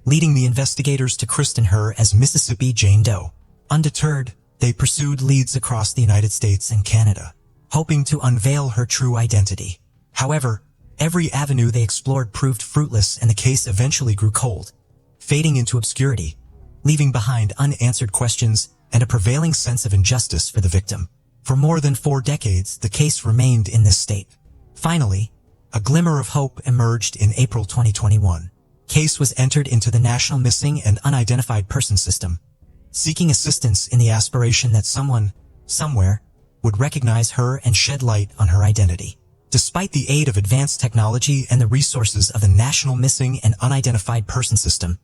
leading the investigators to christen her as Mississippi Jane Doe. Undeterred, they pursued leads across the United States and Canada, hoping to unveil her true identity. However, every avenue they explored proved fruitless and the case eventually grew cold, fading into obscurity, leaving behind unanswered questions and a prevailing sense of injustice for the victim. For more than 4 decades, the case remained in this state. Finally, a glimmer of hope emerged in April 2021. Case was entered into the National Missing and Unidentified Person System, seeking assistance in the aspiration that someone, somewhere, would recognize her and shed light on her identity. Despite the aid of advanced technology and the resources of the National Missing and Unidentified Person System,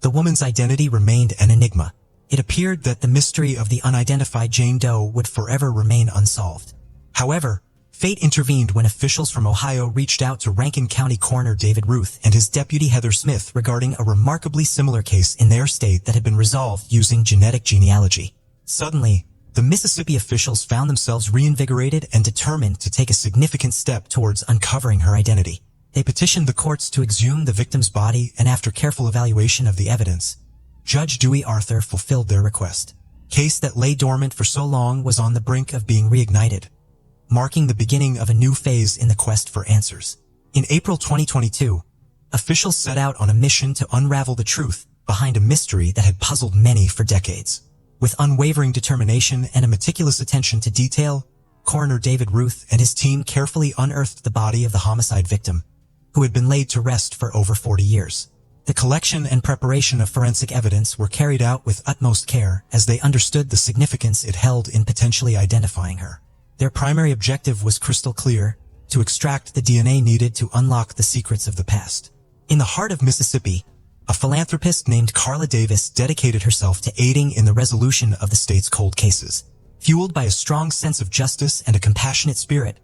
the woman's identity remained an enigma. It appeared that the mystery of the unidentified Jane Doe would forever remain unsolved. However, fate intervened when officials from Ohio reached out to Rankin County Coroner David Ruth and his deputy Heather Smith regarding a remarkably similar case in their state that had been resolved using genetic genealogy. Suddenly, the Mississippi officials found themselves reinvigorated and determined to take a significant step towards uncovering her identity. They petitioned the courts to exhume the victim's body, and after careful evaluation of the evidence, Judge Dewey Arthur fulfilled their request. Case that lay dormant for so long was on the brink of being reignited, marking the beginning of a new phase in the quest for answers. In April 2022, officials set out on a mission to unravel the truth behind a mystery that had puzzled many for decades. With unwavering determination and a meticulous attention to detail, Coroner David Ruth and his team carefully unearthed the body of the homicide victim, who had been laid to rest for over 40 years. The collection and preparation of forensic evidence were carried out with utmost care as they understood the significance it held in potentially identifying her. Their primary objective was crystal clear: to extract the DNA needed to unlock the secrets of the past. In the heart of Mississippi, a philanthropist named Carla Davis dedicated herself to aiding in the resolution of the state's cold cases. Fueled by a strong sense of justice and a compassionate spirit,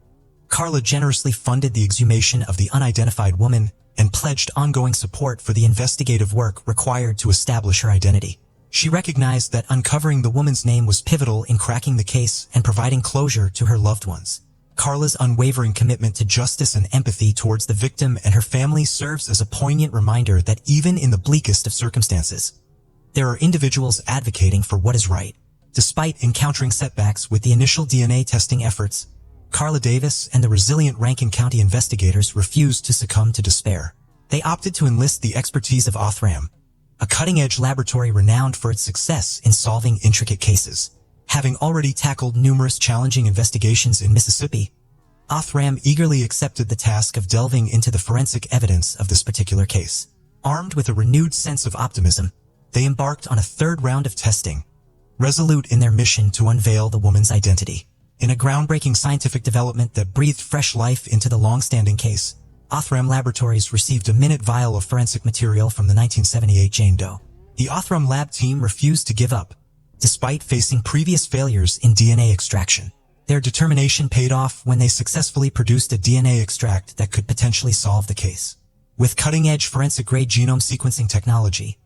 Carla generously funded the exhumation of the unidentified woman and pledged ongoing support for the investigative work required to establish her identity. She recognized that uncovering the woman's name was pivotal in cracking the case and providing closure to her loved ones. Carla's unwavering commitment to justice and empathy towards the victim and her family serves as a poignant reminder that even in the bleakest of circumstances, there are individuals advocating for what is right. Despite encountering setbacks with the initial DNA testing efforts, Carla Davis and the resilient Rankin County investigators refused to succumb to despair. They opted to enlist the expertise of Othram, a cutting-edge laboratory renowned for its success in solving intricate cases. Having already tackled numerous challenging investigations in Mississippi, Othram eagerly accepted the task of delving into the forensic evidence of this particular case. Armed with a renewed sense of optimism, they embarked on a third round of testing, resolute in their mission to unveil the woman's identity. In a groundbreaking scientific development that breathed fresh life into the long-standing case, Othram Laboratories received a minute vial of forensic material from the 1978 Jane Doe. The Othram lab team refused to give up, despite facing previous failures in DNA extraction. Their determination paid off when they successfully produced a DNA extract that could potentially solve the case. With cutting-edge forensic-grade genome sequencing technology,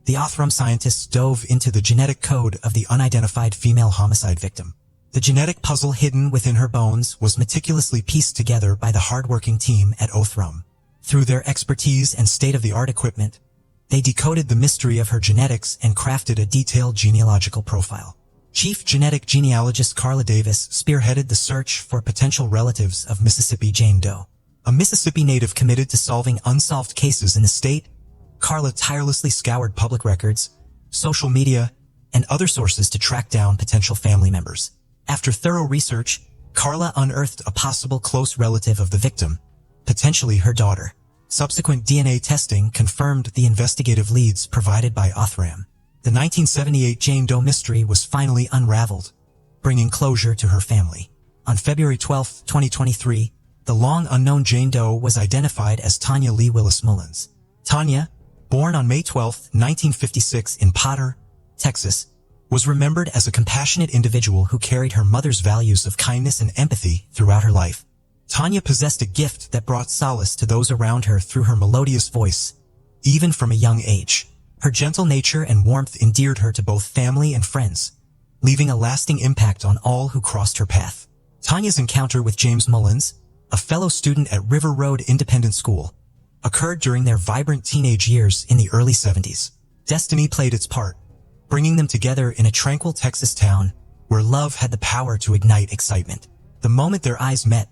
the Othram scientists dove into the genetic code of the unidentified female homicide victim. The genetic puzzle hidden within her bones was meticulously pieced together by the hardworking team at Othram. Through their expertise and state-of-the-art equipment, they decoded the mystery of her genetics and crafted a detailed genealogical profile. Chief genetic genealogist Carla Davis spearheaded the search for potential relatives of Mississippi Jane Doe. A Mississippi native committed to solving unsolved cases in the state, Carla tirelessly scoured public records, social media, and other sources to track down potential family members. After thorough research, Carla unearthed a possible close relative of the victim, potentially her daughter. Subsequent DNA testing confirmed the investigative leads provided by Othram. The 1978 Jane Doe mystery was finally unraveled, bringing closure to her family. On February 12, 2023, the long-unknown Jane Doe was identified as Tanya Lee Willis Mullins. Tanya, born on May 12, 1956 in Potter, Texas, was remembered as a compassionate individual who carried her mother's values of kindness and empathy throughout her life. Tanya possessed a gift that brought solace to those around her through her melodious voice, even from a young age. Her gentle nature and warmth endeared her to both family and friends, leaving a lasting impact on all who crossed her path. Tanya's encounter with James Mullins, a fellow student at River Road Independent School, occurred during their vibrant teenage years in the early 70s. Destiny played its part, bringing them together in a tranquil Texas town where love had the power to ignite excitement. The moment their eyes met,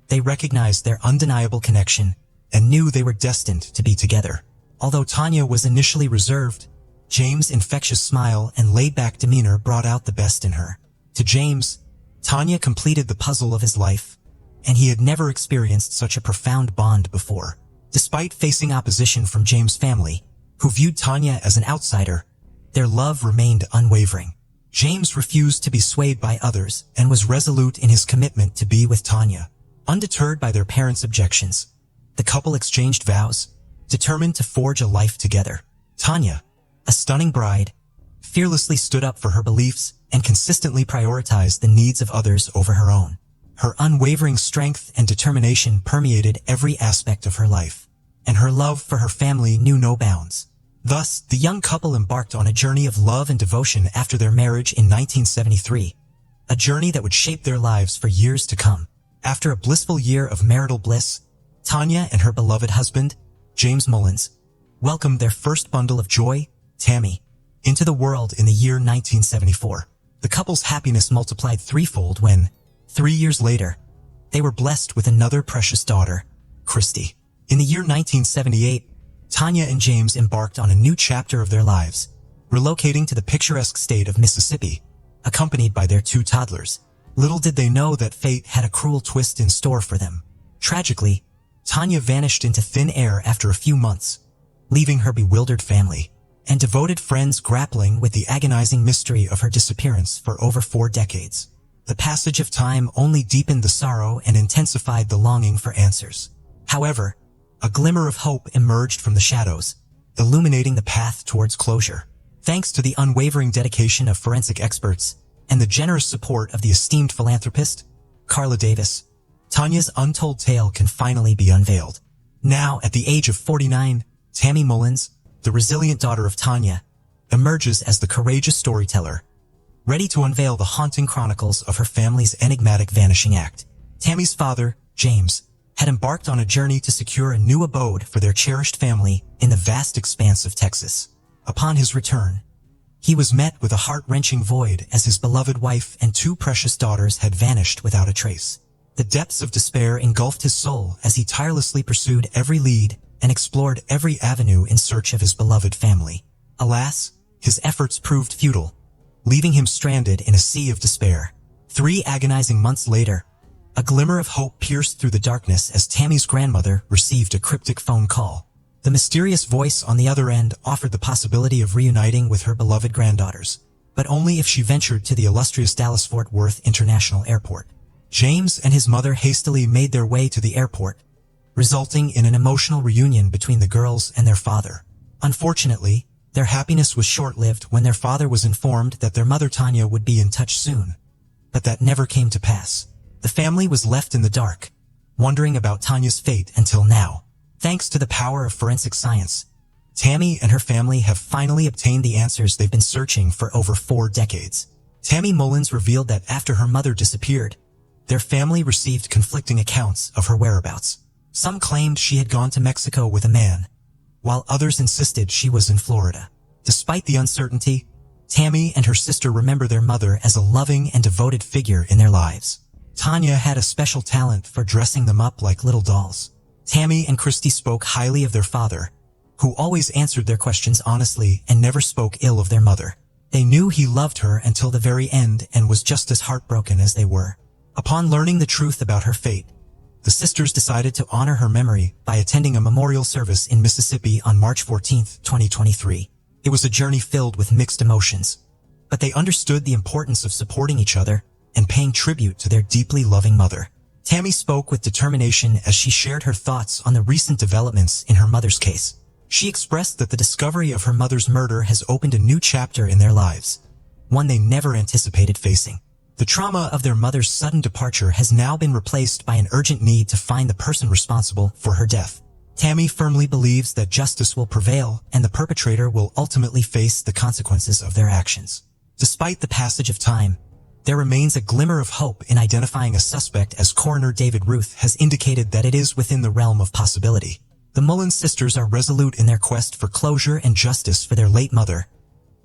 they recognized their undeniable connection and knew they were destined to be together. Although Tanya was initially reserved, James' infectious smile and laid-back demeanor brought out the best in her. To James, Tanya completed the puzzle of his life, and he had never experienced such a profound bond before. Despite facing opposition from James' family, who viewed Tanya as an outsider, their love remained unwavering. James refused to be swayed by others and was resolute in his commitment to be with Tanya. Undeterred by their parents' objections, the couple exchanged vows, determined to forge a life together. Tanya, a stunning bride, fearlessly stood up for her beliefs and consistently prioritized the needs of others over her own. Her unwavering strength and determination permeated every aspect of her life, and her love for her family knew no bounds. Thus, the young couple embarked on a journey of love and devotion after their marriage in 1973, a journey that would shape their lives for years to come. After a blissful year of marital bliss, Tanya and her beloved husband, James Mullins, welcomed their first bundle of joy, Tammy, into the world in the year 1974. The couple's happiness multiplied threefold when, 3 years later, they were blessed with another precious daughter, Christy. In the year 1978, Tanya and James embarked on a new chapter of their lives, relocating to the picturesque state of Mississippi, accompanied by their 2 toddlers. Little did they know that fate had a cruel twist in store for them. Tragically, Tanya vanished into thin air after a few months, leaving her bewildered family and devoted friends grappling with the agonizing mystery of her disappearance for over 4 decades. The passage of time only deepened the sorrow and intensified the longing for answers. However, a glimmer of hope emerged from the shadows, illuminating the path towards closure. Thanks to the unwavering dedication of forensic experts and the generous support of the esteemed philanthropist, Carla Davis, Tanya's untold tale can finally be unveiled. Now, at the age of 49, Tammy Mullins, the resilient daughter of Tanya, emerges as the courageous storyteller, ready to unveil the haunting chronicles of her family's enigmatic vanishing act. Tammy's father, James, had embarked on a journey to secure a new abode for their cherished family in the vast expanse of Texas. Upon his return, he was met with a heart-wrenching void as his beloved wife and 2 precious daughters had vanished without a trace. The depths of despair engulfed his soul as he tirelessly pursued every lead and explored every avenue in search of his beloved family. Alas, his efforts proved futile, leaving him stranded in a sea of despair. 3 agonizing months later, a glimmer of hope pierced through the darkness as Tammy's grandmother received a cryptic phone call. The mysterious voice on the other end offered the possibility of reuniting with her beloved granddaughters, but only if she ventured to the illustrious Dallas-Fort Worth International Airport. James and his mother hastily made their way to the airport, resulting in an emotional reunion between the girls and their father. Unfortunately, their happiness was short-lived when their father was informed that their mother Tanya would be in touch soon, but that never came to pass. The family was left in the dark, wondering about Tanya's fate until now. Thanks to the power of forensic science, Tammy and her family have finally obtained the answers they've been searching for over 4 decades. Tammy Mullins revealed that after her mother disappeared, their family received conflicting accounts of her whereabouts. Some claimed she had gone to Mexico with a man, while others insisted she was in Florida. Despite the uncertainty, Tammy and her sister remember their mother as a loving and devoted figure in their lives. Tanya had a special talent for dressing them up like little dolls. Tammy and Christy spoke highly of their father, who always answered their questions honestly and never spoke ill of their mother. They knew he loved her until the very end and was just as heartbroken as they were. Upon learning the truth about her fate, the sisters decided to honor her memory by attending a memorial service in Mississippi on March 14, 2023. It was a journey filled with mixed emotions, but they understood the importance of supporting each other and paying tribute to their deeply loving mother. Tammy spoke with determination as she shared her thoughts on the recent developments in her mother's case. She expressed that the discovery of her mother's murder has opened a new chapter in their lives, one they never anticipated facing. The trauma of their mother's sudden departure has now been replaced by an urgent need to find the person responsible for her death. Tammy firmly believes that justice will prevail and the perpetrator will ultimately face the consequences of their actions. Despite the passage of time, there remains a glimmer of hope in identifying a suspect, as coroner David Ruth has indicated that it is within the realm of possibility. The Mullins sisters are resolute in their quest for closure and justice for their late mother,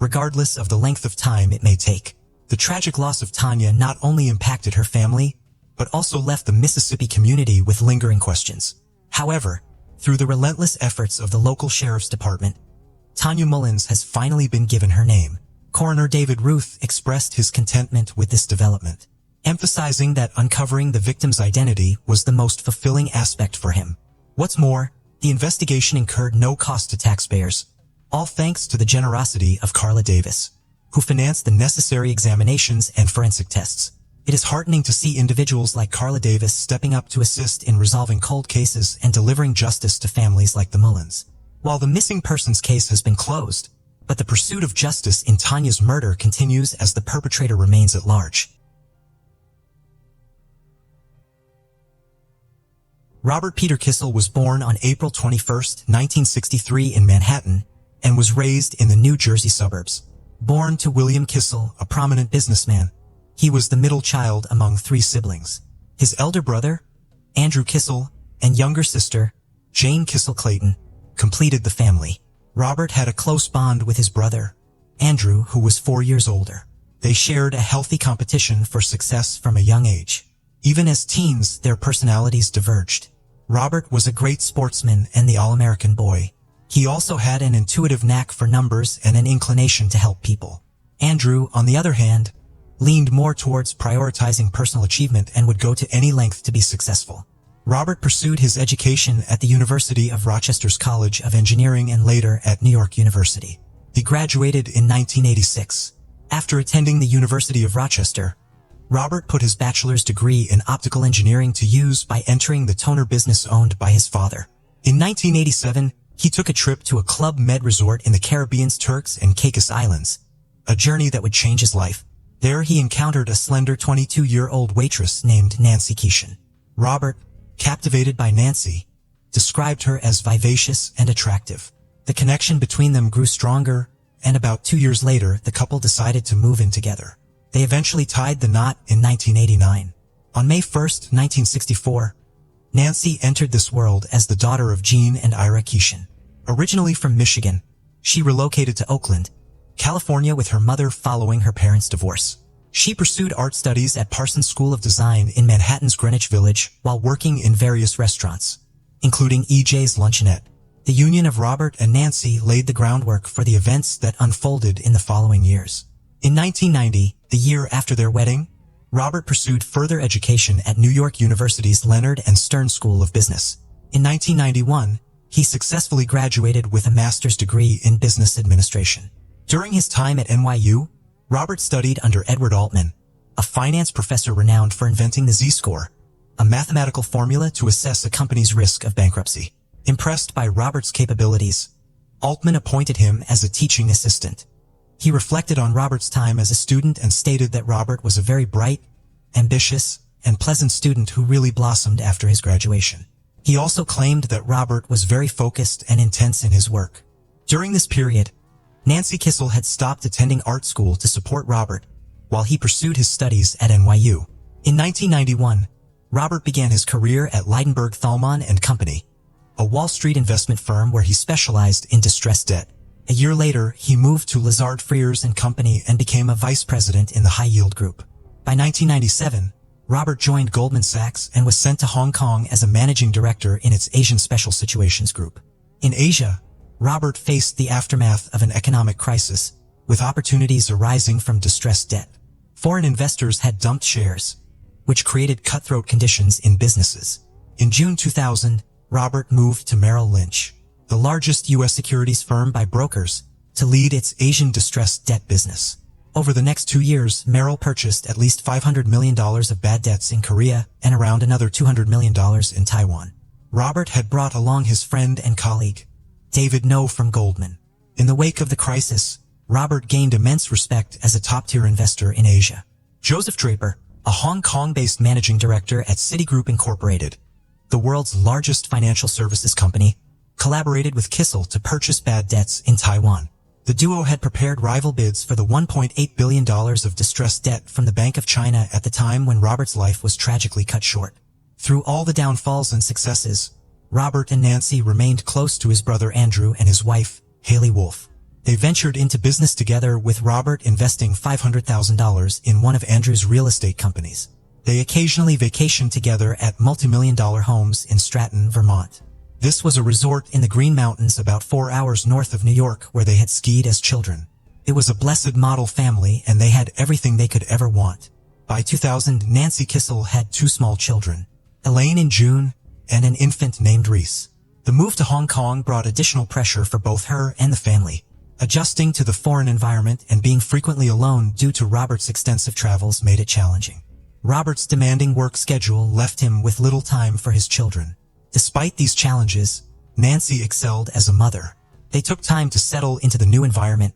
regardless of the length of time it may take. The tragic loss of Tanya not only impacted her family, but also left the Mississippi community with lingering questions. However, through the relentless efforts of the local sheriff's department, Tanya Mullins has finally been given her name. Coroner David Ruth expressed his contentment with this development, emphasizing that uncovering the victim's identity was the most fulfilling aspect for him. What's more, the investigation incurred no cost to taxpayers, all thanks to the generosity of Carla Davis, who financed the necessary examinations and forensic tests. It is heartening to see individuals like Carla Davis stepping up to assist in resolving cold cases and delivering justice to families like the Mullins. While the missing persons case has been closed, but the pursuit of justice in Tanya's murder continues as the perpetrator remains at large. Robert Peter Kissel was born on April 21, 1963 in Manhattan, and was raised in the New Jersey suburbs. Born to William Kissel, a prominent businessman, he was the middle child among 3 siblings. His elder brother, Andrew Kissel, and younger sister, Jane Kissel Clayton, completed the family. Robert had a close bond with his brother, Andrew, who was 4 years older. They shared a healthy competition for success from a young age. Even as teens, their personalities diverged. Robert was a great sportsman and the all-American boy. He also had an intuitive knack for numbers and an inclination to help people. Andrew, on the other hand, leaned more towards prioritizing personal achievement and would go to any length to be successful. Robert pursued his education at the University of Rochester's College of Engineering and later at New York University. He graduated in 1986. After attending the University of Rochester, Robert put his bachelor's degree in optical engineering to use by entering the toner business owned by his father. In 1987, he took a trip to a Club Med resort in the Caribbean's Turks and Caicos Islands, a journey that would change his life. There he encountered a slender 22-year-old waitress named Nancy Keeshan. Robert, captivated by Nancy, described her as vivacious and attractive. The connection between them grew stronger, and about 2 years later, the couple decided to move in together. They eventually tied the knot in 1989. On May 1, 1964, Nancy entered this world as the daughter of Gene and Ira Keeshan. Originally from Michigan, she relocated to Oakland, California with her mother following her parents' divorce. She pursued art studies at Parsons School of Design in Manhattan's Greenwich Village while working in various restaurants, including E.J.'s Luncheonette. The union of Robert and Nancy laid the groundwork for the events that unfolded in the following years. In 1990, the year after their wedding, Robert pursued further education at New York University's Leonard and Stern School of Business. In 1991, he successfully graduated with a master's degree in business administration. During his time at NYU, Robert studied under Edward Altman, a finance professor renowned for inventing the Z-score, a mathematical formula to assess a company's risk of bankruptcy. Impressed by Robert's capabilities, Altman appointed him as a teaching assistant. He reflected on Robert's time as a student and stated that Robert was a very bright, ambitious, and pleasant student who really blossomed after his graduation. He also claimed that Robert was very focused and intense in his work. During this period, Nancy Kissel had stopped attending art school to support Robert while he pursued his studies at NYU. In 1991, Robert began his career at Leidenberg Thalmann & Company, a Wall Street investment firm where he specialized in distressed debt. A year later, he moved to Lazard Frears & Company and became a vice president in the high-yield group. By 1997, Robert joined Goldman Sachs and was sent to Hong Kong as a managing director in its Asian Special Situations Group. In Asia, Robert faced the aftermath of an economic crisis, with opportunities arising from distressed debt. Foreign investors had dumped shares, which created cutthroat conditions in businesses. In June 2000, Robert moved to Merrill Lynch, the largest U.S. securities firm by brokers, to lead its Asian distressed debt business. Over the next 2 years, Merrill purchased at least $500 million of bad debts in Korea and around another $200 million in Taiwan. Robert had brought along his friend and colleague, David No from Goldman. In the wake of the crisis, Robert gained immense respect as a top-tier investor in Asia. Joseph Draper, a Hong Kong-based managing director at Citigroup Incorporated, the world's largest financial services company, collaborated with Kissel to purchase bad debts in Taiwan. The duo had prepared rival bids for the $1.8 billion of distressed debt from the Bank of China at the time when Robert's life was tragically cut short. Through all the downfalls and successes, Robert and Nancy remained close to his brother Andrew and his wife, Haley Wolf. They ventured into business together, with Robert investing $500,000 in one of Andrew's real estate companies. They occasionally vacationed together at multi-million-dollar homes in Stratton, Vermont. This was a resort in the Green Mountains about 4 hours north of New York where they had skied as children. It was a blessed model family, and they had everything they could ever want. By 2000, Nancy Kissel had 2 small children, Elaine and June, and an infant named Reese. The move to Hong Kong brought additional pressure for both her and the family. Adjusting to the foreign environment and being frequently alone due to Robert's extensive travels made it challenging. Robert's demanding work schedule left him with little time for his children. Despite these challenges, Nancy excelled as a mother. They took time to settle into the new environment,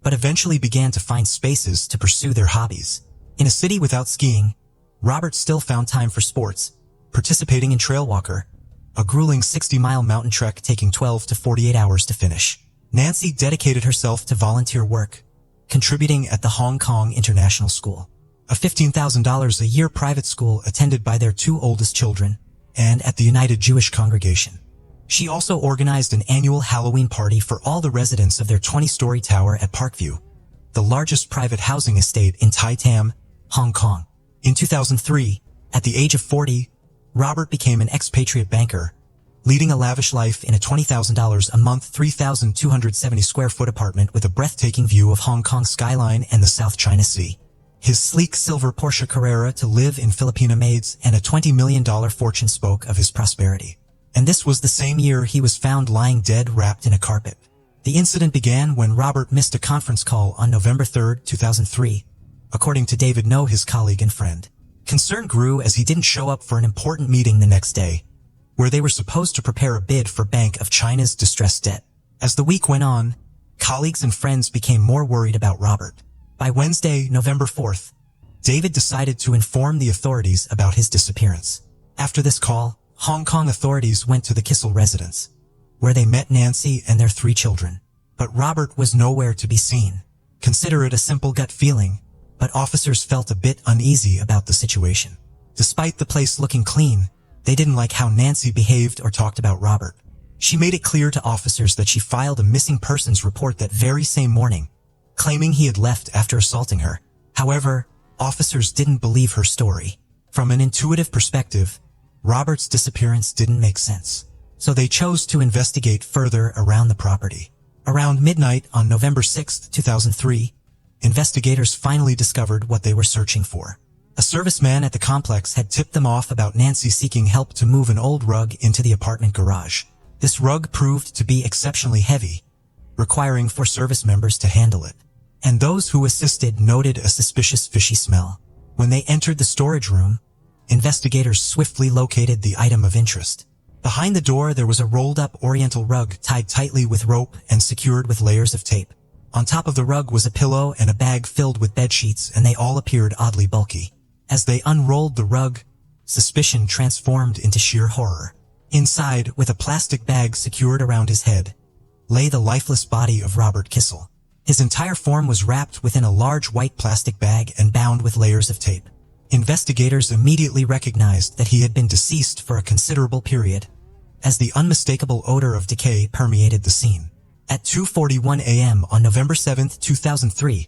but eventually began to find spaces to pursue their hobbies. In a city without skiing, Robert still found time for sports, participating in Trail Walker, a grueling 60-mile mountain trek taking 12 to 48 hours to finish. Nancy dedicated herself to volunteer work, contributing at the Hong Kong International School, a $15,000 a year private school attended by their 2 oldest children, and at the United Jewish Congregation. She also organized an annual Halloween party for all the residents of their 20-story tower at Parkview, the largest private housing estate in Tai Tam, Hong Kong. In 2003, at the age of 40, Robert became an expatriate banker, leading a lavish life in a $20,000 a month, 3,270 square foot apartment with a breathtaking view of Hong Kong's skyline and the South China Sea. His sleek silver Porsche Carrera to live in Filipina maids and a $20 million fortune spoke of his prosperity. And this was the same year he was found lying dead wrapped in a carpet. The incident began when Robert missed a conference call on November 3, 2003, according to David No, his colleague and friend. Concern grew as he didn't show up for an important meeting the next day, where they were supposed to prepare a bid for Bank of China's distressed debt. As the week went on, colleagues and friends became more worried about Robert. By Wednesday, November 4th, David decided to inform the authorities about his disappearance. After this call, Hong Kong authorities went to the Kissel residence, where they met Nancy and their 3 children. But Robert was nowhere to be seen. Consider it a simple gut feeling, but officers felt a bit uneasy about the situation. Despite the place looking clean, they didn't like how Nancy behaved or talked about Robert. She made it clear to officers that she filed a missing persons report that very same morning, claiming he had left after assaulting her. However, officers didn't believe her story. From an intuitive perspective, Robert's disappearance didn't make sense, so they chose to investigate further around the property. Around midnight on November 6, 2003, investigators finally discovered what they were searching for. A serviceman at the complex had tipped them off about Nancy seeking help to move an old rug into the apartment garage. This rug proved to be exceptionally heavy, requiring 4 service members to handle it. And those who assisted noted a suspicious fishy smell. When they entered the storage room, investigators swiftly located the item of interest. Behind the door there was a rolled-up oriental rug tied tightly with rope and secured with layers of tape. On top of the rug was a pillow and a bag filled with bed sheets, and they all appeared oddly bulky. As they unrolled the rug, suspicion transformed into sheer horror. Inside, with a plastic bag secured around his head, lay the lifeless body of Robert Kissel. His entire form was wrapped within a large white plastic bag and bound with layers of tape. Investigators immediately recognized that he had been deceased for a considerable period, as the unmistakable odor of decay permeated the scene. At 2:41 a.m. on November 7, 2003,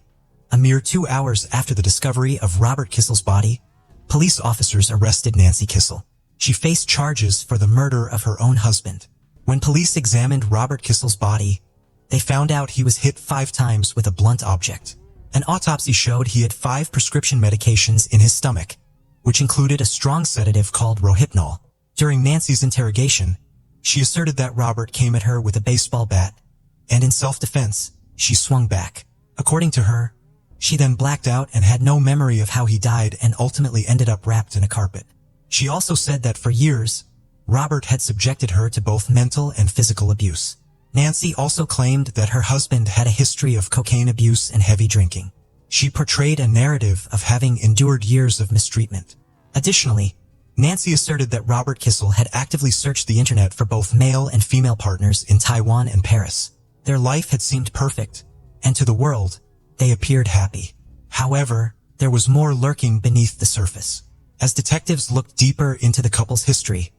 a mere 2 hours after the discovery of Robert Kissel's body, police officers arrested Nancy Kissel. She faced charges for the murder of her own husband. When police examined Robert Kissel's body, they found out he was hit 5 times with a blunt object. An autopsy showed he had 5 prescription medications in his stomach, which included a strong sedative called Rohypnol. During Nancy's interrogation, she asserted that Robert came at her with a baseball bat, and in self-defense, she swung back. According to her, she then blacked out and had no memory of how he died and ultimately ended up wrapped in a carpet. She also said that for years, Robert had subjected her to both mental and physical abuse. Nancy also claimed that her husband had a history of cocaine abuse and heavy drinking. She portrayed a narrative of having endured years of mistreatment. Additionally, Nancy asserted that Robert Kissel had actively searched the internet for both male and female partners in Taiwan and Paris. Their life had seemed perfect, and to the world, they appeared happy. However, there was more lurking beneath the surface. As detectives looked deeper into the couple's history,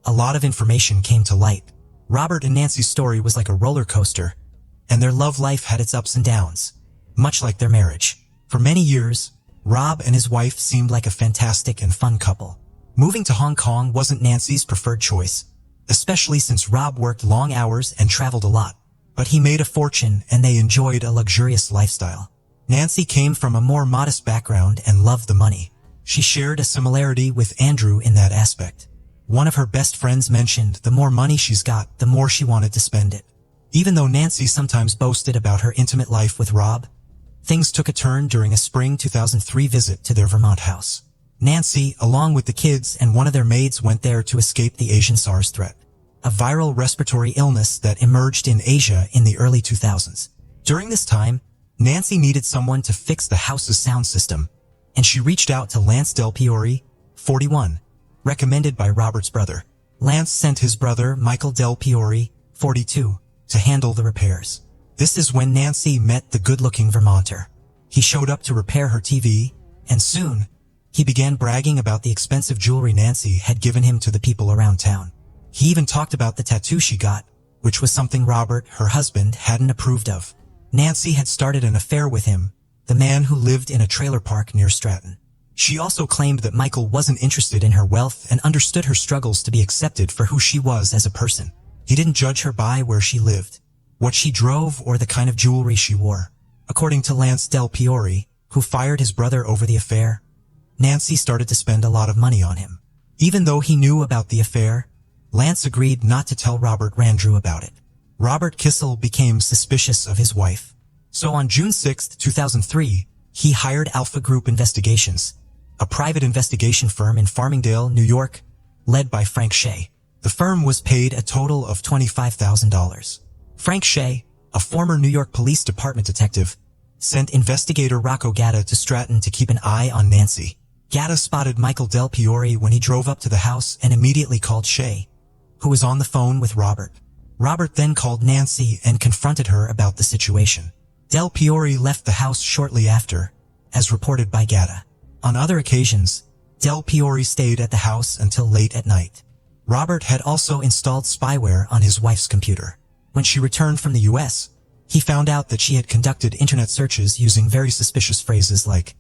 a lot of information came to light. Robert and Nancy's story was like a roller coaster, and their love life had its ups and downs, much like their marriage. For many years, Rob and his wife seemed like a fantastic and fun couple. Moving to Hong Kong wasn't Nancy's preferred choice, especially since Rob worked long hours and traveled a lot. But he made a fortune and they enjoyed a luxurious lifestyle. Nancy came from a more modest background and loved the money. She shared a similarity with Andrew in that aspect. One of her best friends mentioned the more money she's got, the more she wanted to spend it. Even though Nancy sometimes boasted about her intimate life with Rob, things took a turn during a spring 2003 visit to their Vermont house. Nancy, along with the kids and one of their maids, went there to escape the Asian SARS threat, a viral respiratory illness that emerged in Asia in the early 2000s. During this time, Nancy needed someone to fix the house's sound system, and she reached out to Lance Del Piore, 41, recommended by Robert's brother. Lance sent his brother, Michael Del Piore, 42, to handle the repairs. This is when Nancy met the good-looking Vermonter. He showed up to repair her TV, and soon, he began bragging about the expensive jewelry Nancy had given him to the people around town. He even talked about the tattoo she got, which was something Robert, her husband, hadn't approved of. Nancy had started an affair with him, the man who lived in a trailer park near Stratton. She also claimed that Michael wasn't interested in her wealth and understood her struggles to be accepted for who she was as a person. He didn't judge her by where she lived, what she drove, or the kind of jewelry she wore. According to Lance Del Piore, who fired his brother over the affair, Nancy started to spend a lot of money on him. Even though he knew about the affair, Lance agreed not to tell Robert Randrew about it. Robert Kissel became suspicious of his wife. So on June 6, 2003, he hired Alpha Group Investigations, a private investigation firm in Farmingdale, New York, led by Frank Shea. The firm was paid a total of $25,000. Frank Shea, a former New York Police Department detective, sent investigator Rocco Gatta to Stratton to keep an eye on Nancy. Gatta spotted Michael Del Piore when he drove up to the house and immediately called Shea, who was on the phone with Robert. Robert then called Nancy and confronted her about the situation. Del Piore left the house shortly after, as reported by Gatta. On other occasions, Del Piore stayed at the house until late at night. Robert had also installed spyware on his wife's computer. When she returned from the US, he found out that she had conducted internet searches using very suspicious phrases like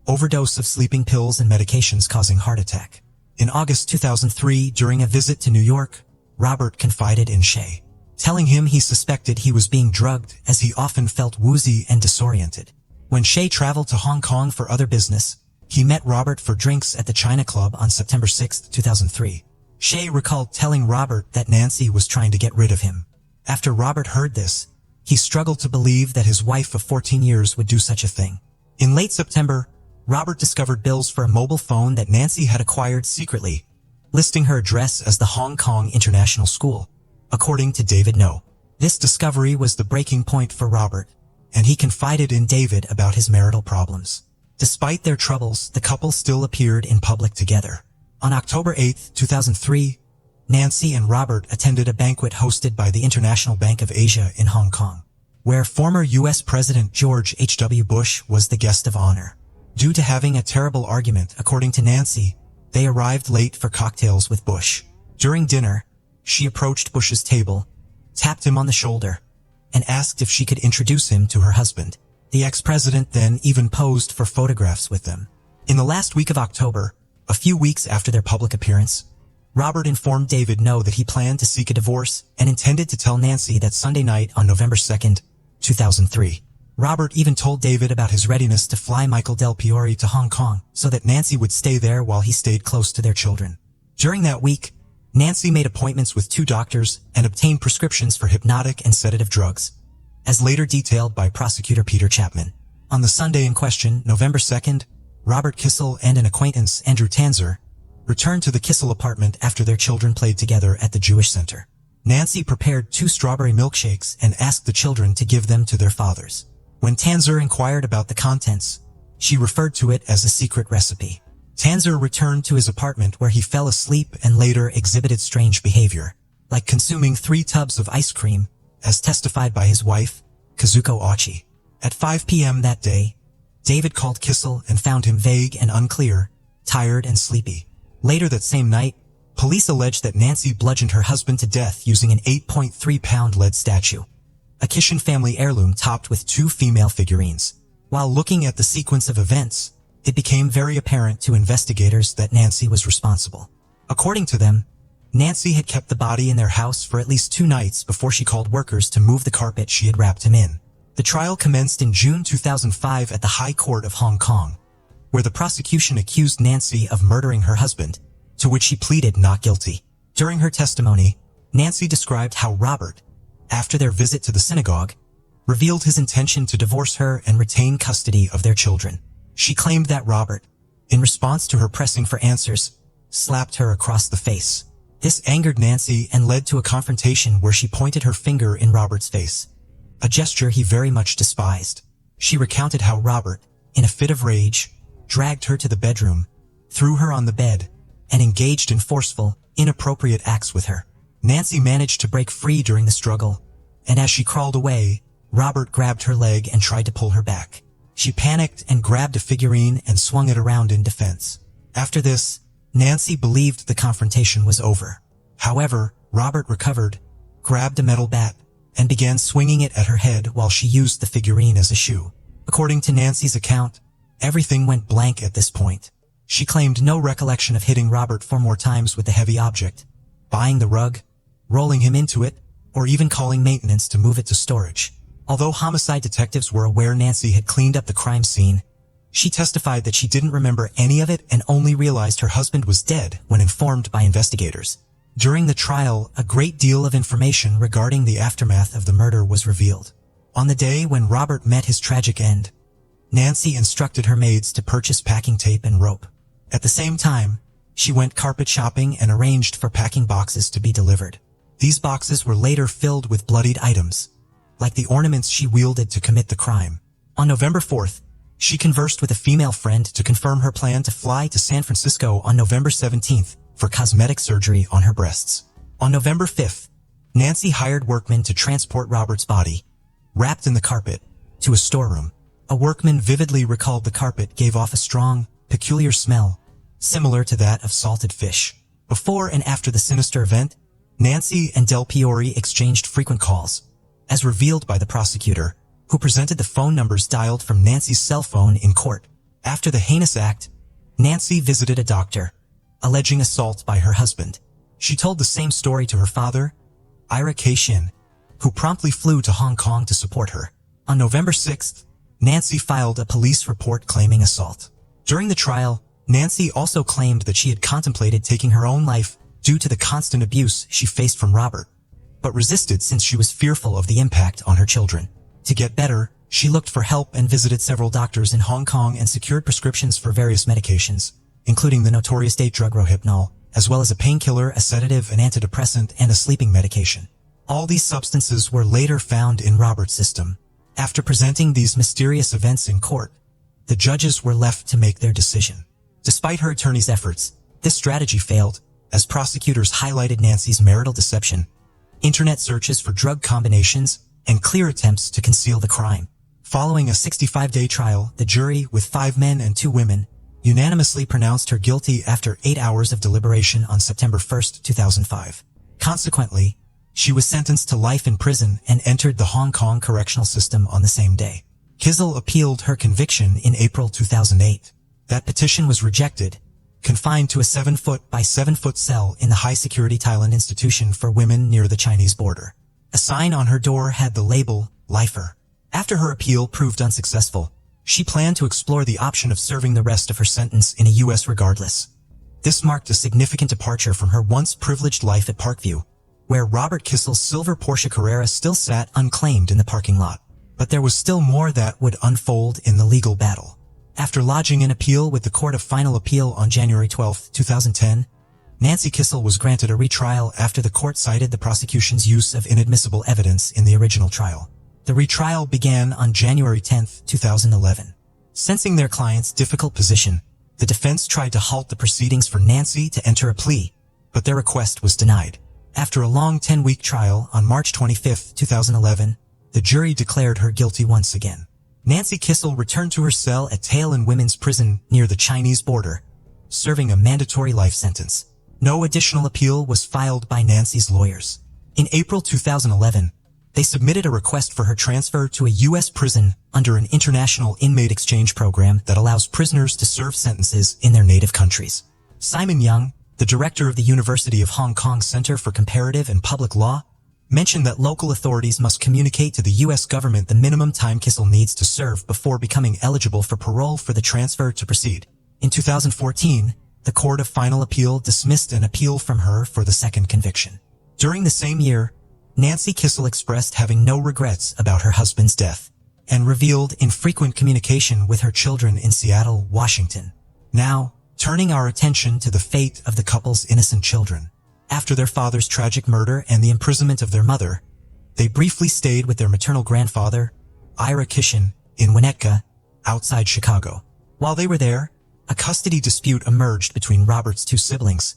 overdose of sleeping pills and medications causing heart attack. In August 2003, during a visit to New York, Robert confided in Shea, telling him he suspected he was being drugged as he often felt woozy and disoriented. When Shea traveled to Hong Kong for other business, he met Robert for drinks at the China Club on September 6, 2003. Shea recalled telling Robert that Nancy was trying to get rid of him. After Robert heard this, he struggled to believe that his wife of 14 years would do such a thing. In late September, Robert discovered bills for a mobile phone that Nancy had acquired secretly, listing her address as the Hong Kong International School, according to David No. This discovery was the breaking point for Robert, and he confided in David about his marital problems. Despite their troubles, the couple still appeared in public together. On October 8, 2003, Nancy and Robert attended a banquet hosted by the International Bank of Asia in Hong Kong, where former U.S. President George H.W. Bush was the guest of honor. Due to having a terrible argument, according to Nancy, they arrived late for cocktails with Bush. During dinner, she approached Bush's table, tapped him on the shoulder, and asked if she could introduce him to her husband. The ex-president then even posed for photographs with them. In the last week of October, a few weeks after their public appearance, Robert informed David No that he planned to seek a divorce and intended to tell Nancy that Sunday night on November 2, 2003. Robert even told David about his readiness to fly Michael Del Piore to Hong Kong so that Nancy would stay there while he stayed close to their children. During that week, Nancy made appointments with 2 doctors and obtained prescriptions for hypnotic and sedative drugs, as later detailed by prosecutor Peter Chapman. On the Sunday in question, November 2nd, Robert Kissel and an acquaintance, Andrew Tanzer, returned to the Kissel apartment after their children played together at the Jewish Center. Nancy prepared 2 strawberry milkshakes and asked the children to give them to their fathers. When Tanzer inquired about the contents, she referred to it as a secret recipe. Tanzer returned to his apartment where he fell asleep and later exhibited strange behavior, like consuming 3 tubs of ice cream, as testified by his wife, Kazuko Achi. At 5 p.m. that day, David called Kissel and found him vague and unclear, tired and sleepy. Later that same night, police alleged that Nancy bludgeoned her husband to death using an 8.3-pound lead statue, a Kishin family heirloom topped with 2 female figurines. While looking at the sequence of events, it became very apparent to investigators that Nancy was responsible. According to them, Nancy had kept the body in their house for at least 2 nights before she called workers to move the carpet she had wrapped him in. The trial commenced in June 2005 at the High Court of Hong Kong, where the prosecution accused Nancy of murdering her husband, to which she pleaded not guilty. During her testimony, Nancy described how Robert, after their visit to the synagogue, revealed his intention to divorce her and retain custody of their children. She claimed that Robert, in response to her pressing for answers, slapped her across the face. This angered Nancy and led to a confrontation where she pointed her finger in Robert's face, a gesture he very much despised. She recounted how Robert, in a fit of rage, dragged her to the bedroom, threw her on the bed, and engaged in forceful, inappropriate acts with her. Nancy managed to break free during the struggle, and as she crawled away, Robert grabbed her leg and tried to pull her back. She panicked and grabbed a figurine and swung it around in defense. After this, Nancy believed the confrontation was over. However, Robert recovered, grabbed a metal bat, and began swinging it at her head while she used the figurine as a shoe. According to Nancy's account, everything went blank at this point. She claimed no recollection of hitting Robert 4 more times with the heavy object, buying the rug, rolling him into it, or even calling maintenance to move it to storage. Although homicide detectives were aware Nancy had cleaned up the crime scene, she testified that she didn't remember any of it and only realized her husband was dead when informed by investigators. During the trial, a great deal of information regarding the aftermath of the murder was revealed. On the day when Robert met his tragic end, Nancy instructed her maids to purchase packing tape and rope. At the same time, she went carpet shopping and arranged for packing boxes to be delivered. These boxes were later filled with bloodied items, like the ornaments she wielded to commit the crime. On November 4th, she conversed with a female friend to confirm her plan to fly to San Francisco on November 17th for cosmetic surgery on her breasts. On November 5th, Nancy hired workmen to transport Robert's body, wrapped in the carpet, to a storeroom. A workman vividly recalled the carpet gave off a strong, peculiar smell, similar to that of salted fish. Before and after the sinister event, Nancy and Del Piore exchanged frequent calls, as revealed by the prosecutor, who presented the phone numbers dialed from Nancy's cell phone in court. After the heinous act, Nancy visited a doctor, alleging assault by her husband. She told the same story to her father, Ira K. Shin, who promptly flew to Hong Kong to support her. On November 6th, Nancy filed a police report claiming assault. During the trial, Nancy also claimed that she had contemplated taking her own life due to the constant abuse she faced from Robert, but resisted since she was fearful of the impact on her children. To get better, she looked for help and visited several doctors in Hong Kong and secured prescriptions for various medications, including the notorious state drug Rohypnol, as well as a painkiller, a sedative, an antidepressant, and a sleeping medication. All these substances were later found in Robert's system. After presenting these mysterious events in court, the judges were left to make their decision. Despite her attorney's efforts, this strategy failed, as prosecutors highlighted Nancy's marital deception, internet searches for drug combinations, and clear attempts to conceal the crime. Following a 65-day trial, the jury, with 5 men and 2 women, unanimously pronounced her guilty after 8 hours of deliberation on September 1, 2005. Consequently, she was sentenced to life in prison and entered the Hong Kong correctional system on the same day. Kissel appealed her conviction in April 2008. That petition was rejected, confined to a 7-foot by 7-foot cell in the high-security Thailand institution for women near the Chinese border. A sign on her door had the label, Lifer. After her appeal proved unsuccessful, she planned to explore the option of serving the rest of her sentence in a U.S. regardless. This marked a significant departure from her once privileged life at Parkview, where Robert Kissel's silver Porsche Carrera still sat unclaimed in the parking lot. But there was still more that would unfold in the legal battle. After lodging an appeal with the Court of Final Appeal on January 12, 2010, Nancy Kissel was granted a retrial after the court cited the prosecution's use of inadmissible evidence in the original trial. The retrial began on January 10, 2011. Sensing their client's difficult position, The defense tried to halt the proceedings for Nancy to enter a plea, but their request was denied. After a long 10-week trial on March 25, 2011, the jury declared her guilty once again. Nancy Kissel returned to her cell at Tailin Women's Prison near the Chinese border, serving a mandatory life sentence. No additional appeal was filed by Nancy's lawyers. In April 2011, they submitted a request for her transfer to a U.S. prison under an international inmate exchange program that allows prisoners to serve sentences in their native countries. Simon Young, the director of the University of Hong Kong Center for Comparative and Public Law, mentioned that local authorities must communicate to the U.S. government the minimum time Kissel needs to serve before becoming eligible for parole for the transfer to proceed. In 2014, the Court of Final Appeal dismissed an appeal from her for the second conviction. During the same year, Nancy Kissel expressed having no regrets about her husband's death and revealed infrequent communication with her children in Seattle, Washington. Now, turning our attention to the fate of the couple's innocent children. After their father's tragic murder and the imprisonment of their mother, they briefly stayed with their maternal grandfather, Ira Kishin, in Winnetka, outside Chicago. While they were there, a custody dispute emerged between Robert's two siblings,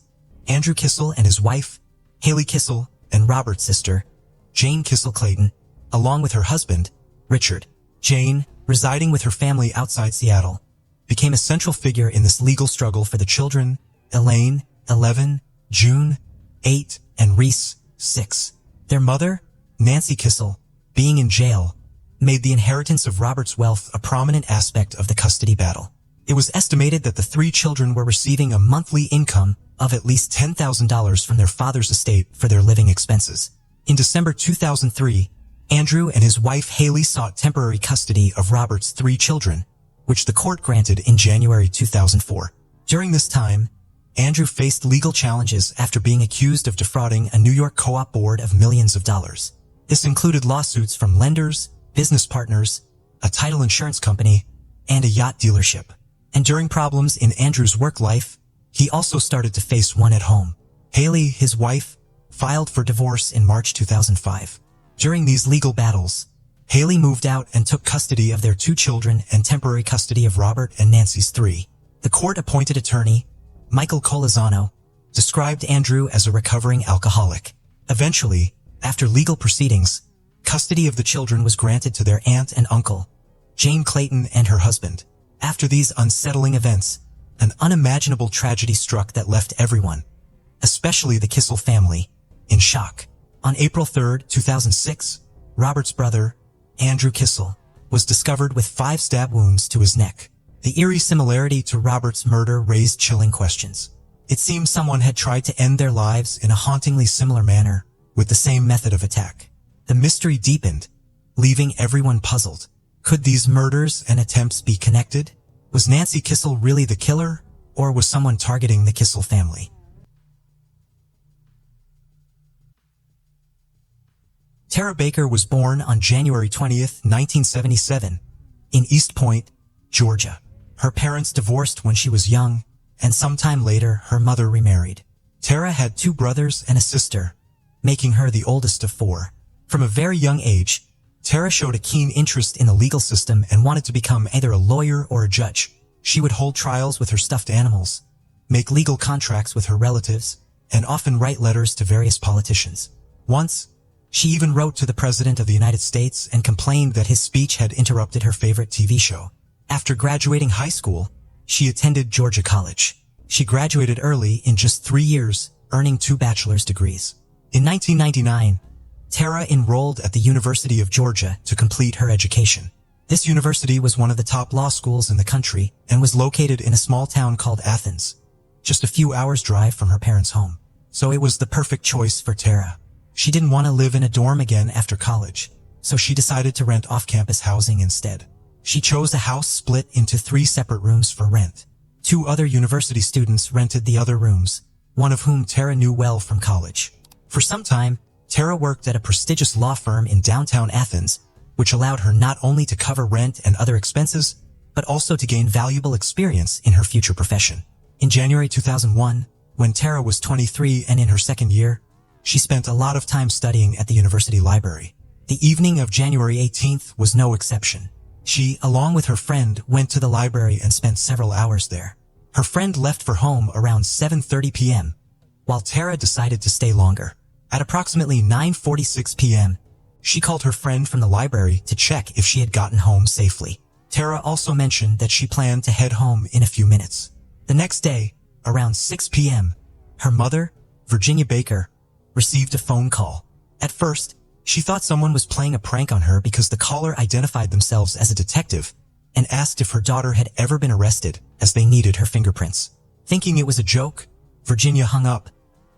Andrew Kissel and his wife, Haley Kissel, and Robert's sister, Jane Kissel Clayton, along with her husband, Richard. Jane, residing with her family outside Seattle, became a central figure in this legal struggle for the children, Elaine, 11, June, 8, and Reese, 6. Their mother, Nancy Kissel, being in jail, made the inheritance of Robert's wealth a prominent aspect of the custody battle. It was estimated that the three children were receiving a monthly income of at least $10,000 from their father's estate for their living expenses. In December 2003, Andrew and his wife Haley sought temporary custody of Robert's three children, which the court granted in January 2004. During this time, Andrew faced legal challenges after being accused of defrauding a New York co-op board of millions of dollars. This included lawsuits from lenders, business partners, a title insurance company, and a yacht dealership. And during problems in Andrew's work life, he also started to face one at home. Haley, his wife, filed for divorce in March 2005. During these legal battles, Haley moved out and took custody of their two children and temporary custody of Robert and Nancy's three. The court-appointed attorney, Michael Colazano, described Andrew as a recovering alcoholic. Eventually, after legal proceedings, custody of the children was granted to their aunt and uncle, Jane Clayton and her husband. After these unsettling events, an unimaginable tragedy struck that left everyone, especially the Kissel family, in shock. On April 3, 2006, Robert's brother, Andrew Kissel, was discovered with 5 stab wounds to his neck. The eerie similarity to Robert's murder raised chilling questions. It seemed someone had tried to end their lives in a hauntingly similar manner, with the same method of attack. The mystery deepened, leaving everyone puzzled. Could these murders and attempts be connected? Was Nancy Kissel really the killer, or was someone targeting the Kissel family? Tara Baker was born on January 20, 1977, in East Point, Georgia. Her parents divorced when she was young, and sometime later her mother remarried. Tara had 2 brothers and a sister, making her the oldest of 4. From a very young age, Tara showed a keen interest in the legal system and wanted to become either a lawyer or a judge. She would hold trials with her stuffed animals, make legal contracts with her relatives, and often write letters to various politicians. Once, she even wrote to the President of the United States and complained that his speech had interrupted her favorite TV show. After graduating high school, she attended Georgia College. She graduated early in just 3 years, earning 2 bachelor's degrees. In 1999, Tara enrolled at the University of Georgia to complete her education. This university was one of the top law schools in the country and was located in a small town called Athens, just a few hours' drive from her parents' home. So it was the perfect choice for Tara. She didn't want to live in a dorm again after college, so she decided to rent off-campus housing instead. She chose a house split into 3 separate rooms for rent. 2 other university students rented the other rooms, one of whom Tara knew well from college. For some time, Tara worked at a prestigious law firm in downtown Athens, which allowed her not only to cover rent and other expenses, but also to gain valuable experience in her future profession. In January 2001, when Tara was 23 and in her second year, she spent a lot of time studying at the university library. The evening of January 18th was no exception. She, along with her friend, went to the library and spent several hours there. Her friend left for home around 7:30 p.m., while Tara decided to stay longer. At approximately 9:46 p.m., she called her friend from the library to check if she had gotten home safely. Tara also mentioned that she planned to head home in a few minutes. The next day, around 6 p.m., her mother, Virginia Baker, received a phone call. At first, she thought someone was playing a prank on her because the caller identified themselves as a detective and asked if her daughter had ever been arrested, as they needed her fingerprints. Thinking it was a joke, Virginia hung up,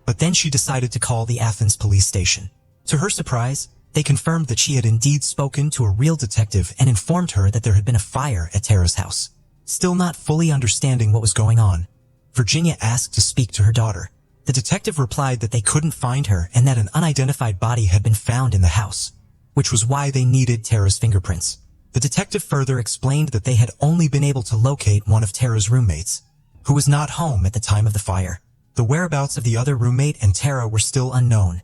but then she decided to call the Athens police station. To her surprise, they confirmed that she had indeed spoken to a real detective and informed her that there had been a fire at Tara's house. Still not fully understanding what was going on, Virginia asked to speak to her daughter. The detective replied that they couldn't find her and that an unidentified body had been found in the house, which was why they needed Tara's fingerprints. The detective further explained that they had only been able to locate one of Tara's roommates, who was not home at the time of the fire. The whereabouts of the other roommate and Tara were still unknown,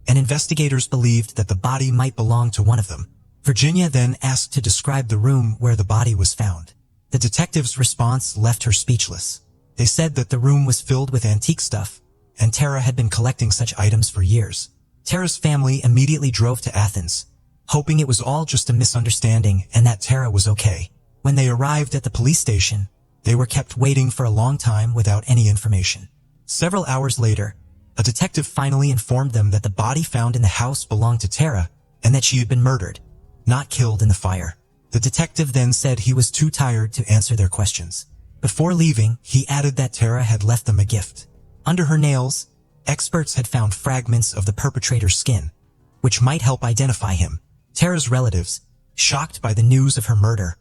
and investigators believed that the body might belong to one of them. Virginia then asked to describe the room where the body was found. The detective's response left her speechless. They said that the room was filled with antique stuff, and Tara had been collecting such items for years. Tara's family immediately drove to Athens, hoping it was all just a misunderstanding and that Tara was okay. When they arrived at the police station, they were kept waiting for a long time without any information. Several hours later, a detective finally informed them that the body found in the house belonged to Tara and that she had been murdered, not killed in the fire. The detective then said he was too tired to answer their questions. Before leaving, he added that Tara had left them a gift. Under her nails, experts had found fragments of the perpetrator's skin, which might help identify him. Tara's relatives, shocked by the news of her murder,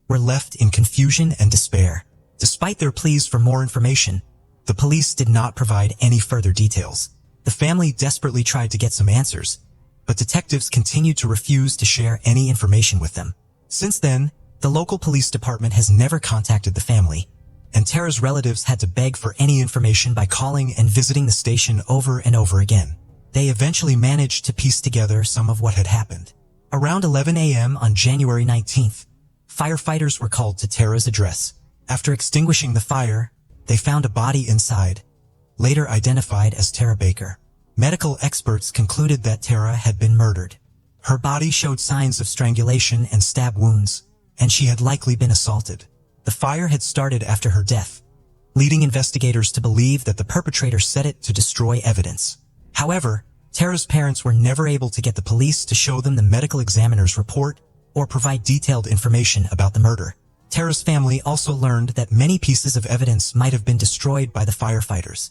were left in confusion and despair. Despite their pleas for more information, the police did not provide any further details. The family desperately tried to get some answers, but detectives continued to refuse to share any information with them. Since then, the local police department has never contacted the family, and Tara's relatives had to beg for any information by calling and visiting the station over and over again. They eventually managed to piece together some of what had happened. Around 11 a.m. on January 19th, firefighters were called to Tara's address. After extinguishing the fire, they found a body inside, later identified as Tara Baker. Medical experts concluded that Tara had been murdered. Her body showed signs of strangulation and stab wounds, and she had likely been assaulted. The fire had started after her death, leading investigators to believe that the perpetrator set it to destroy evidence. However, Tara's parents were never able to get the police to show them the medical examiner's report or provide detailed information about the murder. Tara's family also learned that many pieces of evidence might have been destroyed by the firefighters,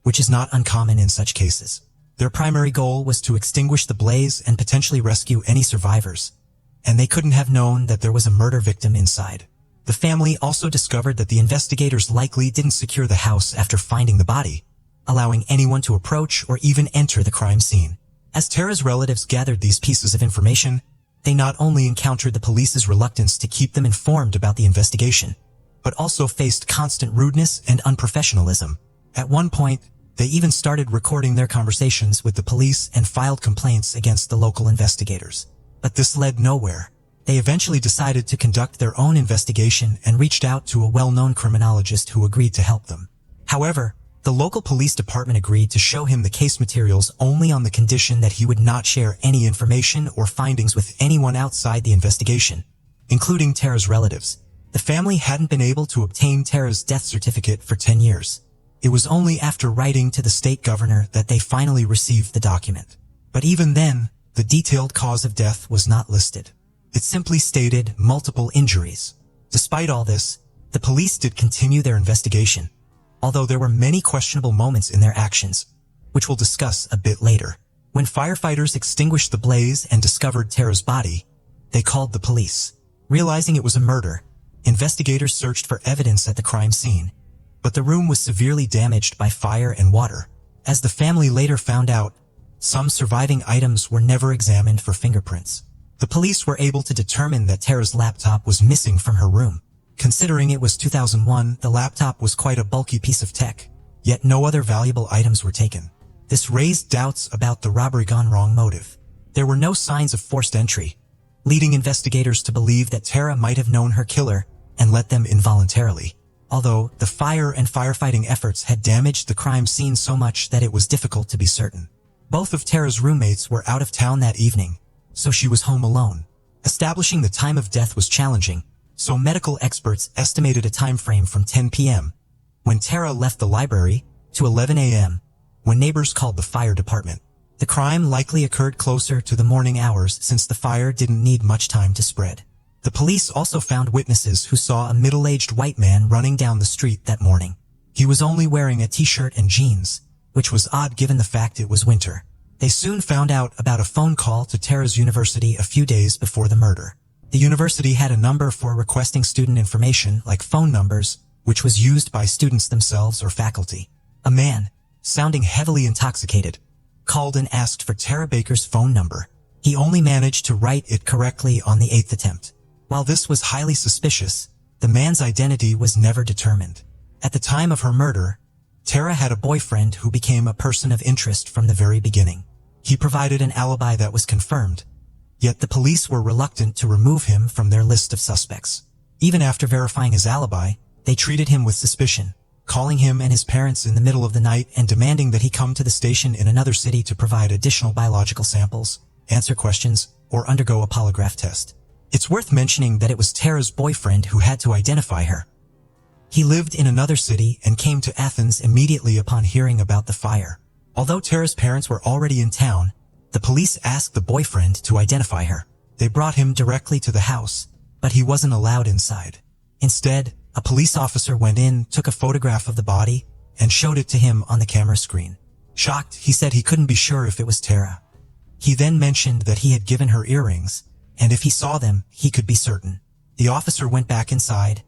which is not uncommon in such cases. Their primary goal was to extinguish the blaze and potentially rescue any survivors, and they couldn't have known that there was a murder victim inside. The family also discovered that the investigators likely didn't secure the house after finding the body, allowing anyone to approach or even enter the crime scene. As Tara's relatives gathered these pieces of information, they not only encountered the police's reluctance to keep them informed about the investigation, but also faced constant rudeness and unprofessionalism. At one point, they even started recording their conversations with the police and filed complaints against the local investigators. But this led nowhere. They eventually decided to conduct their own investigation and reached out to a well-known criminologist who agreed to help them. However, the local police department agreed to show him the case materials only on the condition that he would not share any information or findings with anyone outside the investigation, including Tara's relatives. The family hadn't been able to obtain Tara's death certificate for 10 years. It was only after writing to the state governor that they finally received the document. But even then, the detailed cause of death was not listed. It simply stated multiple injuries. Despite all this, the police did continue their investigation, although there were many questionable moments in their actions, which we'll discuss a bit later. When firefighters extinguished the blaze and discovered Tara's body, they called the police. Realizing it was a murder, investigators searched for evidence at the crime scene, but the room was severely damaged by fire and water. As the family later found out, some surviving items were never examined for fingerprints. The police were able to determine that Tara's laptop was missing from her room. Considering it was 2001, the laptop was quite a bulky piece of tech, yet no other valuable items were taken. This raised doubts about the robbery gone wrong motive. There were no signs of forced entry, leading investigators to believe that Tara might have known her killer and let them involuntarily. although the fire and firefighting efforts had damaged the crime scene so much that it was difficult to be certain. Both of Tara's roommates were out of town that evening, so she was home alone. Establishing the time of death was challenging, so medical experts estimated a time frame from 10 p.m., when Tara left the library, to 11 a.m., when neighbors called the fire department. The crime likely occurred closer to the morning hours since the fire didn't need much time to spread. The police also found witnesses who saw a middle-aged white man running down the street that morning. He was only wearing a t-shirt and jeans, which was odd given the fact it was winter. They soon found out about a phone call to Tara's university a few days before the murder. The university had a number for requesting student information, like phone numbers, which was used by students themselves or faculty. A man, sounding heavily intoxicated, called and asked for Tara Baker's phone number. He only managed to write it correctly on the 8th attempt. While this was highly suspicious, the man's identity was never determined. At the time of her murder, Tara had a boyfriend who became a person of interest from the very beginning. He provided an alibi that was confirmed, yet the police were reluctant to remove him from their list of suspects. Even after verifying his alibi, they treated him with suspicion, calling him and his parents in the middle of the night and demanding that he come to the station in another city to provide additional biological samples, answer questions, or undergo a polygraph test. It's worth mentioning that it was Tara's boyfriend who had to identify her. He lived in another city and came to Athens immediately upon hearing about the fire. Although Tara's parents were already in town, the police asked the boyfriend to identify her. They brought him directly to the house, but he wasn't allowed inside. Instead, a police officer went in, took a photograph of the body, and showed it to him on the camera screen. Shocked, he said he couldn't be sure if it was Tara. He then mentioned that he had given her earrings, and if he saw them, he could be certain. The officer went back inside,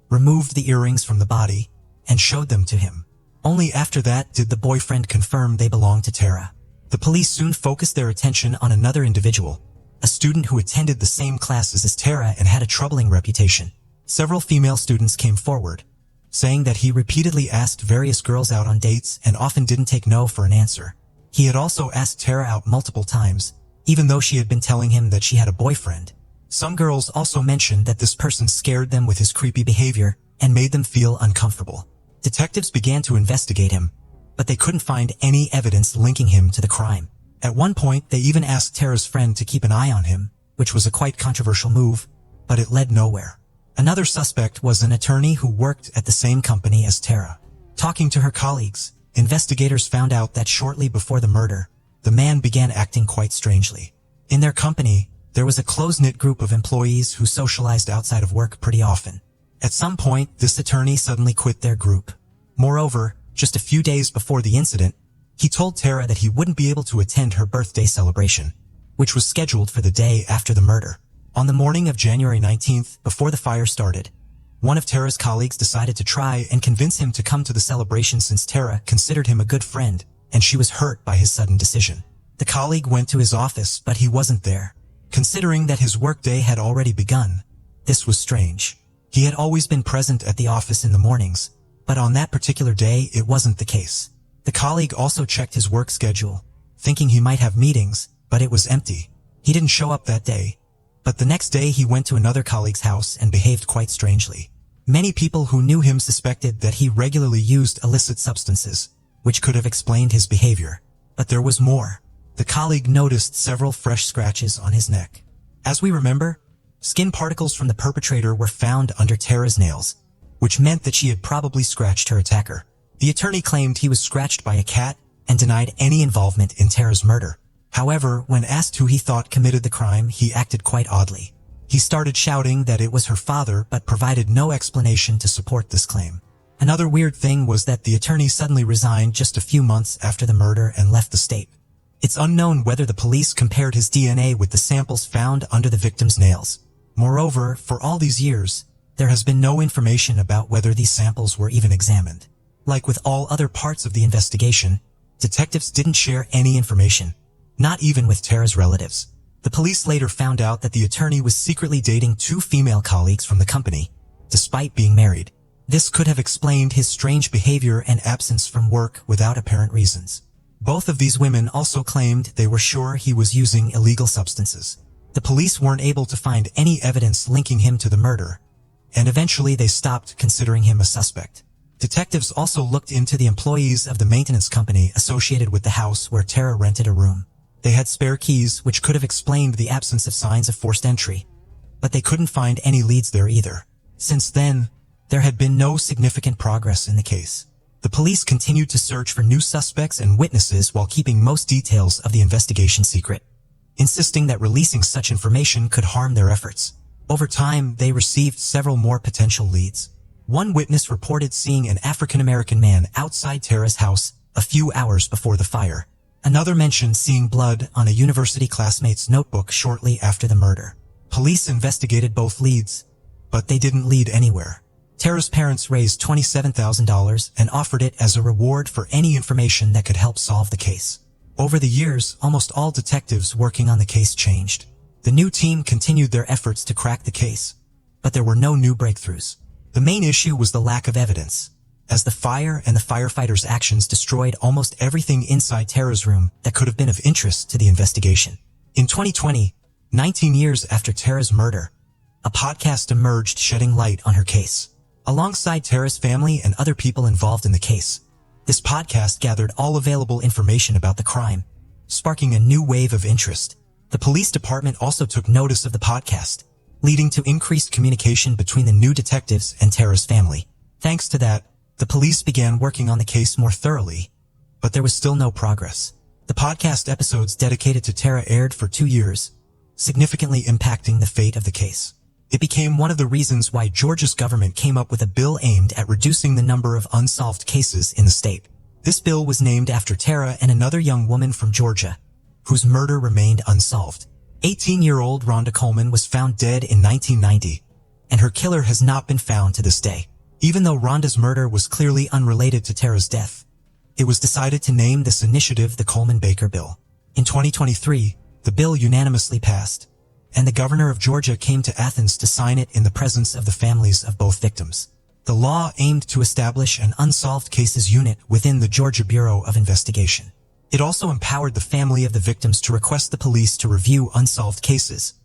removed the earrings from the body, and showed them to him. Only after that did the boyfriend confirm they belonged to Tara. The police soon focused their attention on another individual, a student who attended the same classes as Tara and had a troubling reputation. Several female students came forward, saying that he repeatedly asked various girls out on dates and often didn't take no for an answer. He had also asked Tara out multiple times, even though she had been telling him that she had a boyfriend. Some girls also mentioned that this person scared them with his creepy behavior and made them feel uncomfortable. Detectives began to investigate him, but they couldn't find any evidence linking him to the crime. At one point, they even asked Tara's friend to keep an eye on him, which was a quite controversial move, but it led nowhere. Another suspect was an attorney who worked at the same company as Tara. Talking to her colleagues, investigators found out that shortly before the murder, the man began acting quite strangely. In their company, there was a close-knit group of employees who socialized outside of work pretty often. At some point, this attorney suddenly quit their group. Moreover, just a few days before the incident, he told Tara that he wouldn't be able to attend her birthday celebration, which was scheduled for the day after the murder. On the morning of January 19th, before the fire started, one of Tara's colleagues decided to try and convince him to come to the celebration since Tara considered him a good friend, and she was hurt by his sudden decision. The colleague went to his office, but he wasn't there. Considering that his workday had already begun, this was strange. He had always been present at the office in the mornings, but on that particular day it wasn't the case. The colleague also checked his work schedule, thinking he might have meetings, but it was empty. He didn't show up that day, but the next day he went to another colleague's house and behaved quite strangely. Many people who knew him suspected that he regularly used illicit substances, which could have explained his behavior. But there was more. The colleague noticed several fresh scratches on his neck. As we remember, skin particles from the perpetrator were found under Tara's nails, which meant that she had probably scratched her attacker. The attorney claimed he was scratched by a cat and denied any involvement in Tara's murder. However, when asked who he thought committed the crime, he acted quite oddly. He started shouting that it was her father but provided no explanation to support this claim. Another weird thing was that the attorney suddenly resigned just a few months after the murder and left the state. It's unknown whether the police compared his DNA with the samples found under the victim's nails. Moreover, for all these years, there has been no information about whether these samples were even examined. Like with all other parts of the investigation, detectives didn't share any information, not even with Tara's relatives. The police later found out that the attorney was secretly dating 2 female colleagues from the company, despite being married. This could have explained his strange behavior and absence from work without apparent reasons. Both of these women also claimed they were sure he was using illegal substances. The police weren't able to find any evidence linking him to the murder, and eventually they stopped considering him a suspect. Detectives also looked into the employees of the maintenance company associated with the house where Tara rented a room. They had spare keys, which could have explained the absence of signs of forced entry. But they couldn't find any leads there either. Since then, there had been no significant progress in the case. The police continued to search for new suspects and witnesses while keeping most details of the investigation secret, insisting that releasing such information could harm their efforts. Over time, they received several more potential leads. One witness reported seeing an African-American man outside Tara's house a few hours before the fire. Another mentioned seeing blood on a university classmate's notebook shortly after the murder. Police investigated both leads, but they didn't lead anywhere. Tara's parents raised $27,000 and offered it as a reward for any information that could help solve the case. Over the years, almost all detectives working on the case changed. The new team continued their efforts to crack the case, but there were no new breakthroughs. The main issue was the lack of evidence, as the fire and the firefighters' actions destroyed almost everything inside Tara's room that could have been of interest to the investigation. In 2020, 19 years after Tara's murder, a podcast emerged shedding light on her case. Alongside Tara's family and other people involved in the case, this podcast gathered all available information about the crime, sparking a new wave of interest. The police department also took notice of the podcast, leading to increased communication between the new detectives and Tara's family. Thanks to that, the police began working on the case more thoroughly, but there was still no progress. The podcast episodes dedicated to Tara aired for 2 years, significantly impacting the fate of the case. It became one of the reasons why Georgia's government came up with a bill aimed at reducing the number of unsolved cases in the state. This bill was named after Tara and another young woman from Georgia, whose murder remained unsolved. 18-year-old Rhonda Coleman was found dead in 1990, and her killer has not been found to this day. Even though Rhonda's murder was clearly unrelated to Tara's death, it was decided to name this initiative the Coleman-Baker Bill. In 2023, the bill unanimously passed, and the governor of Georgia came to Athens to sign it in the presence of the families of both victims. The law aimed to establish an unsolved cases unit within the Georgia Bureau of Investigation. It also empowered the family of the victims to request the police to review unsolved cases,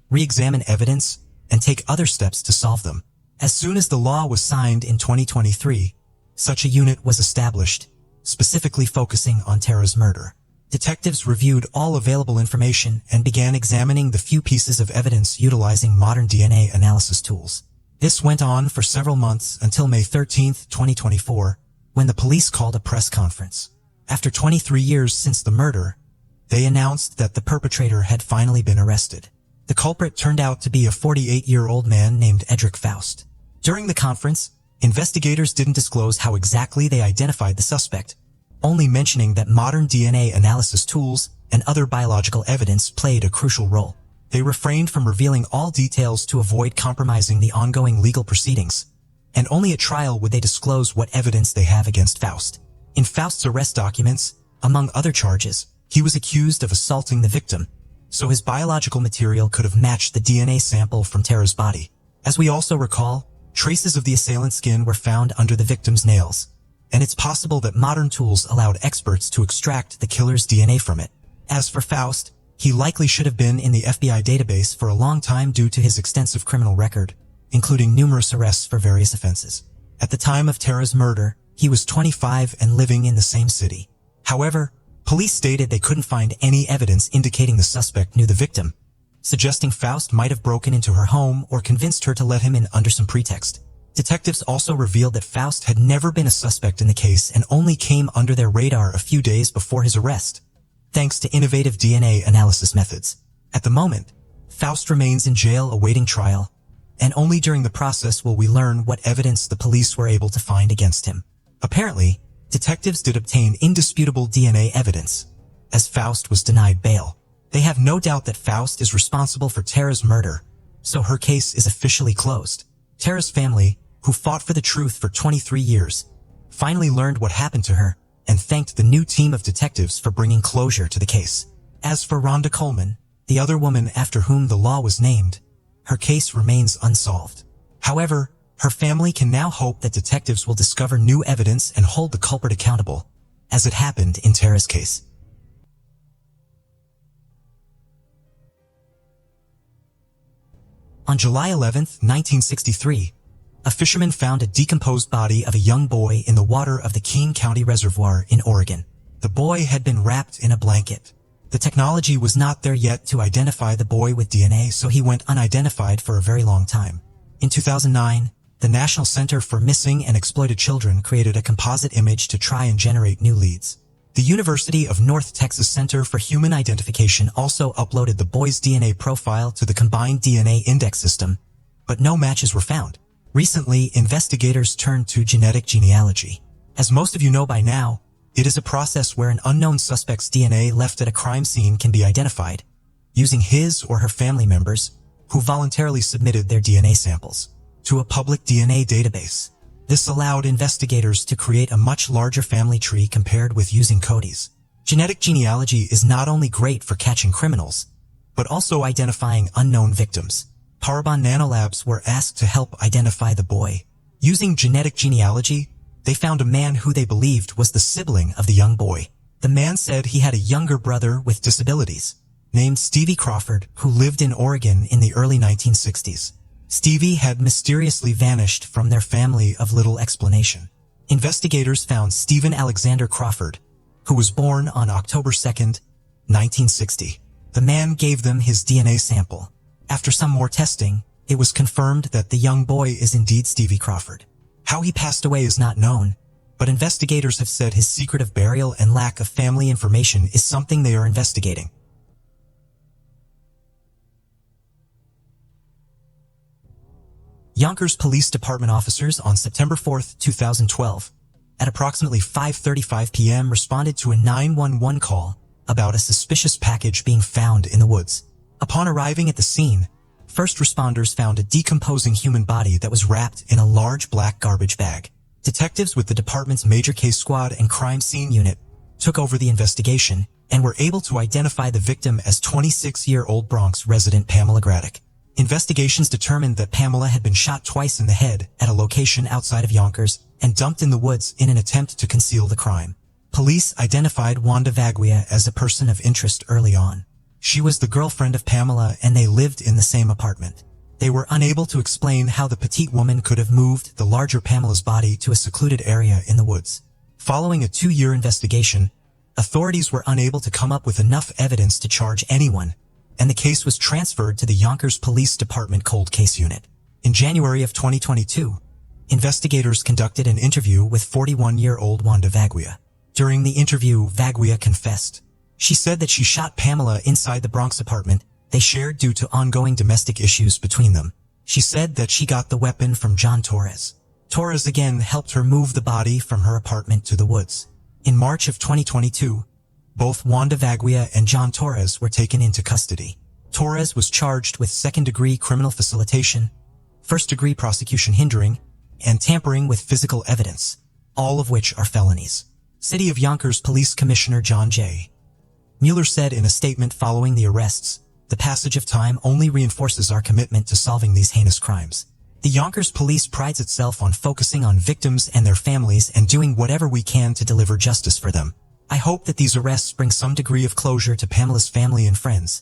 re-examine evidence, and take other steps to solve them. As soon as the law was signed in 2023, such a unit was established, specifically focusing on Tara's murder. Detectives reviewed all available information and began examining the few pieces of evidence utilizing modern DNA analysis tools. This went on for several months until May 13, 2024, when the police called a press conference. After 23 years since the murder, they announced that the perpetrator had finally been arrested. The culprit turned out to be a 48-year-old man named Edric Faust. During the conference, investigators didn't disclose how exactly they identified the suspect, only mentioning that modern DNA analysis tools and other biological evidence played a crucial role. They refrained from revealing all details to avoid compromising the ongoing legal proceedings, and only at trial would they disclose what evidence they have against Faust. In Faust's arrest documents, among other charges, he was accused of assaulting the victim, so his biological material could have matched the DNA sample from Tara's body. As we also recall, traces of the assailant's skin were found under the victim's nails, and it's possible that modern tools allowed experts to extract the killer's DNA from it. As for Faust, he likely should have been in the FBI database for a long time due to his extensive criminal record, including numerous arrests for various offenses. At the time of Tara's murder, he was 25 and living in the same city. However, police stated they couldn't find any evidence indicating the suspect knew the victim, suggesting Faust might have broken into her home or convinced her to let him in under some pretext. Detectives also revealed that Faust had never been a suspect in the case and only came under their radar a few days before his arrest, thanks to innovative DNA analysis methods. At the moment, Faust remains in jail awaiting trial, and only during the process will we learn what evidence the police were able to find against him. Apparently, detectives did obtain indisputable DNA evidence, as Faust was denied bail. They have no doubt that Faust is responsible for Tara's murder, so her case is officially closed. Tara's family, who fought for the truth for 23 years, finally learned what happened to her and thanked the new team of detectives for bringing closure to the case. As for Rhonda Coleman, the other woman after whom the law was named, her case remains unsolved. However, her family can now hope that detectives will discover new evidence and hold the culprit accountable, as it happened in Tara's case. On July 11, 1963, a fisherman found a decomposed body of a young boy in the water of the Keene County Reservoir in Oregon. The boy had been wrapped in a blanket. The technology was not there yet to identify the boy with DNA, so he went unidentified for a very long time. In 2009, the National Center for Missing and Exploited Children created a composite image to try and generate new leads. The University of North Texas Center for Human Identification also uploaded the boy's DNA profile to the Combined DNA Index system, but no matches were found. Recently, investigators turned to genetic genealogy. As most of you know by now, it is a process where an unknown suspect's DNA left at a crime scene can be identified, using his or her family members, who voluntarily submitted their DNA samples, to a public DNA database. This allowed investigators to create a much larger family tree compared with using Cody's. Genetic genealogy is not only great for catching criminals, but also identifying unknown victims. Parabon Nanolabs were asked to help identify the boy. Using genetic genealogy, they found a man who they believed was the sibling of the young boy. The man said he had a younger brother with disabilities, named Stevie Crawford, who lived in Oregon in the early 1960s. Stevie had mysteriously vanished from their family of little explanation. Investigators found Stephen Alexander Crawford, who was born on October 2, 1960. The man gave them his DNA sample. After some more testing, it was confirmed that the young boy is indeed Stevie Crawford. How he passed away is not known, but investigators have said his secret of burial and lack of family information is something they are investigating. Yonkers Police Department officers on September 4, 2012, at approximately 5:35 p.m. responded to a 911 call about a suspicious package being found in the woods. Upon arriving at the scene, first responders found a decomposing human body that was wrapped in a large black garbage bag. Detectives with the department's Major Case Squad and Crime Scene Unit took over the investigation and were able to identify the victim as 26-year-old Bronx resident Pamela Graddick. Investigations determined that Pamela had been shot twice in the head at a location outside of Yonkers and dumped in the woods in an attempt to conceal the crime. Police identified Wanda Vaglia as a person of interest early on. She was the girlfriend of Pamela and they lived in the same apartment. They were unable to explain how the petite woman could have moved the larger Pamela's body to a secluded area in the woods. Following a 2-year investigation, authorities were unable to come up with enough evidence to charge anyone, and the case was transferred to the Yonkers Police Department Cold Case Unit. In January of 2022, investigators conducted an interview with 41-year-old Wanda Vaglia. During the interview, Vaglia confessed. She said that she shot Pamela inside the Bronx apartment they shared due to ongoing domestic issues between them. She said that she got the weapon from John Torres. Torres again helped her move the body from her apartment to the woods. In March of 2022, both Wanda Vaglia and John Torres were taken into custody. Torres was charged with second-degree criminal facilitation, first-degree prosecution hindering, and tampering with physical evidence, all of which are felonies. City of Yonkers Police Commissioner John J. Mueller said in a statement following the arrests, "The passage of time only reinforces our commitment to solving these heinous crimes. The Yonkers Police prides itself on focusing on victims and their families and doing whatever we can to deliver justice for them. I hope that these arrests bring some degree of closure to Pamela's family and friends,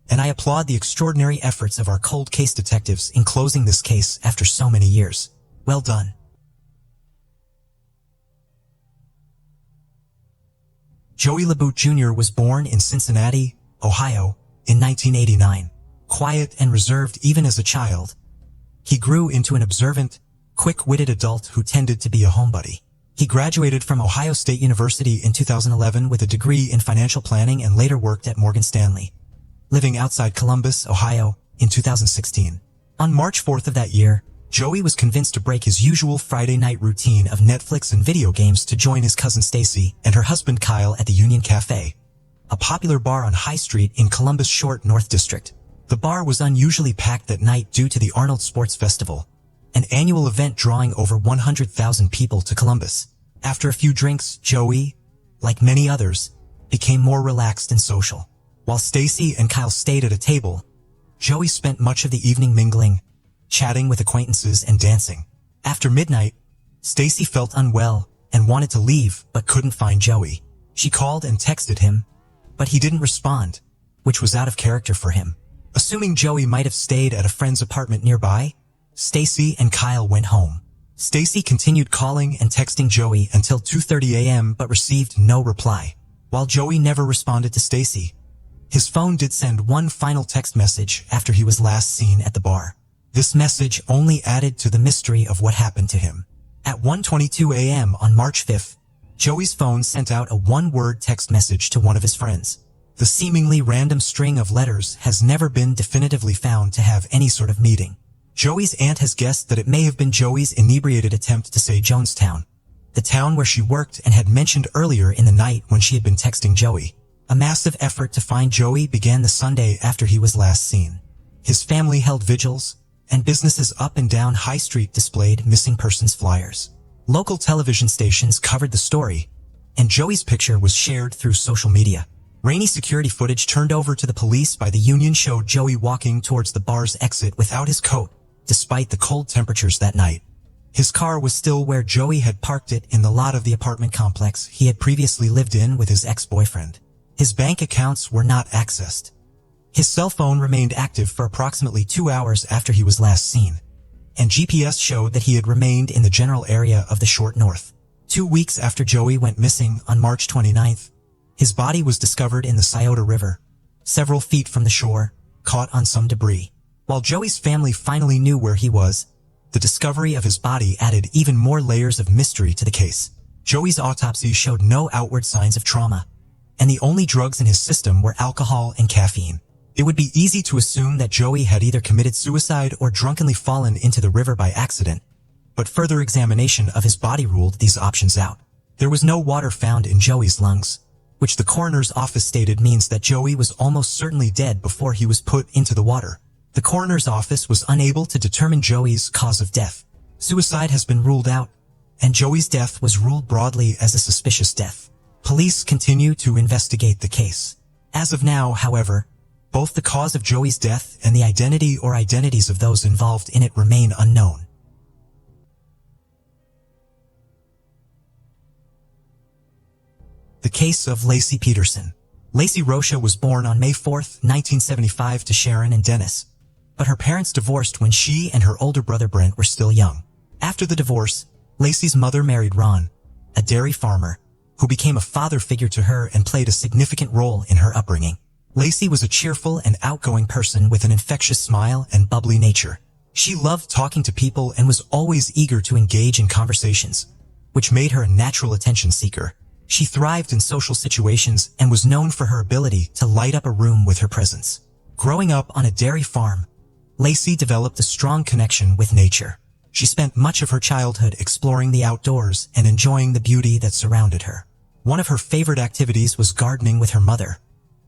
and I applaud the extraordinary efforts of our cold case detectives in closing this case after so many years. Well done." Joey LaBute Jr. was born in Cincinnati, Ohio, in 1989. Quiet and reserved even as a child, he grew into an observant, quick-witted adult who tended to be a homebody. He graduated from Ohio State University in 2011 with a degree in financial planning and later worked at Morgan Stanley, living outside Columbus, Ohio, in 2016. On March 4th of that year, Joey was convinced to break his usual Friday night routine of Netflix and video games to join his cousin Stacy and her husband Kyle at the Union Cafe, a popular bar on High Street in Columbus Short North District. The bar was unusually packed that night due to the Arnold Sports Festival, an annual event drawing over 100,000 people to Columbus. After a few drinks, Joey, like many others, became more relaxed and social. While Stacy and Kyle stayed at a table, Joey spent much of the evening mingling, chatting with acquaintances and dancing. After midnight, Stacy felt unwell and wanted to leave but couldn't find Joey. She called and texted him, but he didn't respond, which was out of character for him. Assuming Joey might have stayed at a friend's apartment nearby, Stacy and Kyle went home. Stacy continued calling and texting Joey until 2:30 a.m. but received no reply. While Joey never responded to Stacy, his phone did send one final text message after he was last seen at the bar. This message only added to the mystery of what happened to him. At 1:22 a.m. on March 5th, Joey's phone sent out a one-word text message to one of his friends. The seemingly random string of letters has never been definitively found to have any sort of meaning. Joey's aunt has guessed that it may have been Joey's inebriated attempt to say Jonestown, the town where she worked and had mentioned earlier in the night when she had been texting Joey. A massive effort to find Joey began the Sunday after he was last seen. His family held vigils, and businesses up and down High Street displayed missing persons flyers. Local television stations covered the story, and Joey's picture was shared through social media. Rainy security footage turned over to the police by the union showed Joey walking towards the bar's exit without his coat, despite the cold temperatures that night. His car was still where Joey had parked it in the lot of the apartment complex he had previously lived in with his ex-boyfriend. His bank accounts were not accessed. His cell phone remained active for approximately 2 hours after he was last seen, and GPS showed that he had remained in the general area of the Short North. 2 weeks after Joey went missing on March 29th, his body was discovered in the Scioto River, several feet from the shore, caught on some debris. While Joey's family finally knew where he was, the discovery of his body added even more layers of mystery to the case. Joey's autopsy showed no outward signs of trauma, and the only drugs in his system were alcohol and caffeine. It would be easy to assume that Joey had either committed suicide or drunkenly fallen into the river by accident, but further examination of his body ruled these options out. There was no water found in Joey's lungs, which the coroner's office stated means that Joey was almost certainly dead before he was put into the water. The coroner's office was unable to determine Joey's cause of death. Suicide has been ruled out, and Joey's death was ruled broadly as a suspicious death. Police continue to investigate the case. As of now, however, both the cause of Joey's death and the identity or identities of those involved in it remain unknown. The case of Laci Peterson. Laci Rocha was born on May 4, 1975 to Sharon and Dennis, but her parents divorced when she and her older brother Brent were still young. After the divorce, Laci's mother married Ron, a dairy farmer, who became a father figure to her and played a significant role in her upbringing. Laci was a cheerful and outgoing person with an infectious smile and bubbly nature. She loved talking to people and was always eager to engage in conversations, which made her a natural attention seeker. She thrived in social situations and was known for her ability to light up a room with her presence. Growing up on a dairy farm, Laci developed a strong connection with nature. She spent much of her childhood exploring the outdoors and enjoying the beauty that surrounded her. One of her favorite activities was gardening with her mother,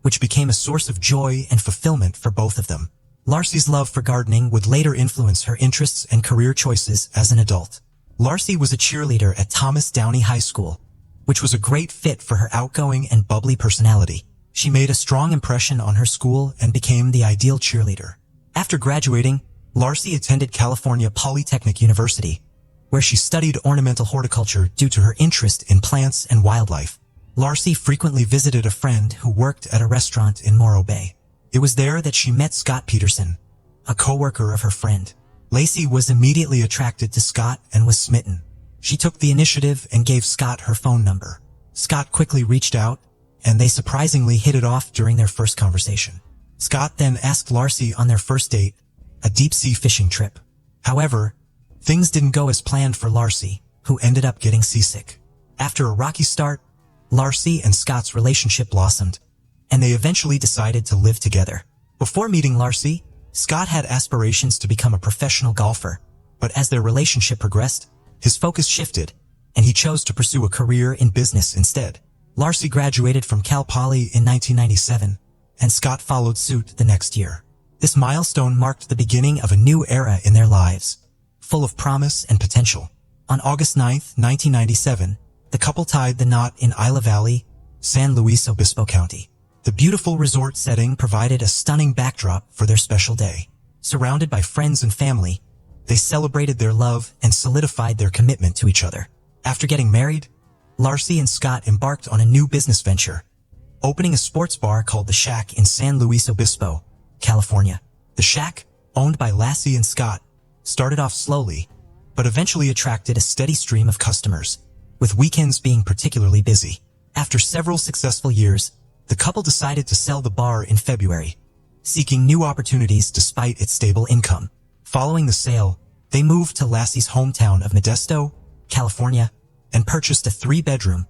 which became a source of joy and fulfillment for both of them. Laci's love for gardening would later influence her interests and career choices as an adult. Laci was a cheerleader at Thomas Downey High School, which was a great fit for her outgoing and bubbly personality. She made a strong impression on her school and became the ideal cheerleader. After graduating, Laci attended California Polytechnic University, where she studied ornamental horticulture due to her interest in plants and wildlife. Laci frequently visited a friend who worked at a restaurant in Morro Bay. It was there that she met Scott Peterson, a co-worker of her friend. Laci was immediately attracted to Scott and was smitten. She took the initiative and gave Scott her phone number. Scott quickly reached out, and they surprisingly hit it off during their first conversation. Scott then asked Laci on their first date, a deep-sea fishing trip. However, things didn't go as planned for Laci, who ended up getting seasick. After a rocky start, Laci and Scott's relationship blossomed, and they eventually decided to live together. Before meeting Laci, Scott had aspirations to become a professional golfer, but as their relationship progressed, his focus shifted, and he chose to pursue a career in business instead. Laci graduated from Cal Poly in 1997, and Scott followed suit the next year. This milestone marked the beginning of a new era in their lives, full of promise and potential. On August 9, 1997, the couple tied the knot in Isla Valley, San Luis Obispo County. The beautiful resort setting provided a stunning backdrop for their special day. Surrounded by friends and family, they celebrated their love and solidified their commitment to each other. After getting married, Laci and Scott embarked on a new business venture, opening a sports bar called The Shack in San Luis Obispo, California. The Shack, owned by Laci and Scott, started off slowly, but eventually attracted a steady stream of customers, with weekends being particularly busy. After several successful years, the couple decided to sell the bar in February, seeking new opportunities despite its stable income. Following the sale, they moved to Lassie's hometown of Modesto, California, and purchased a 3-bedroom,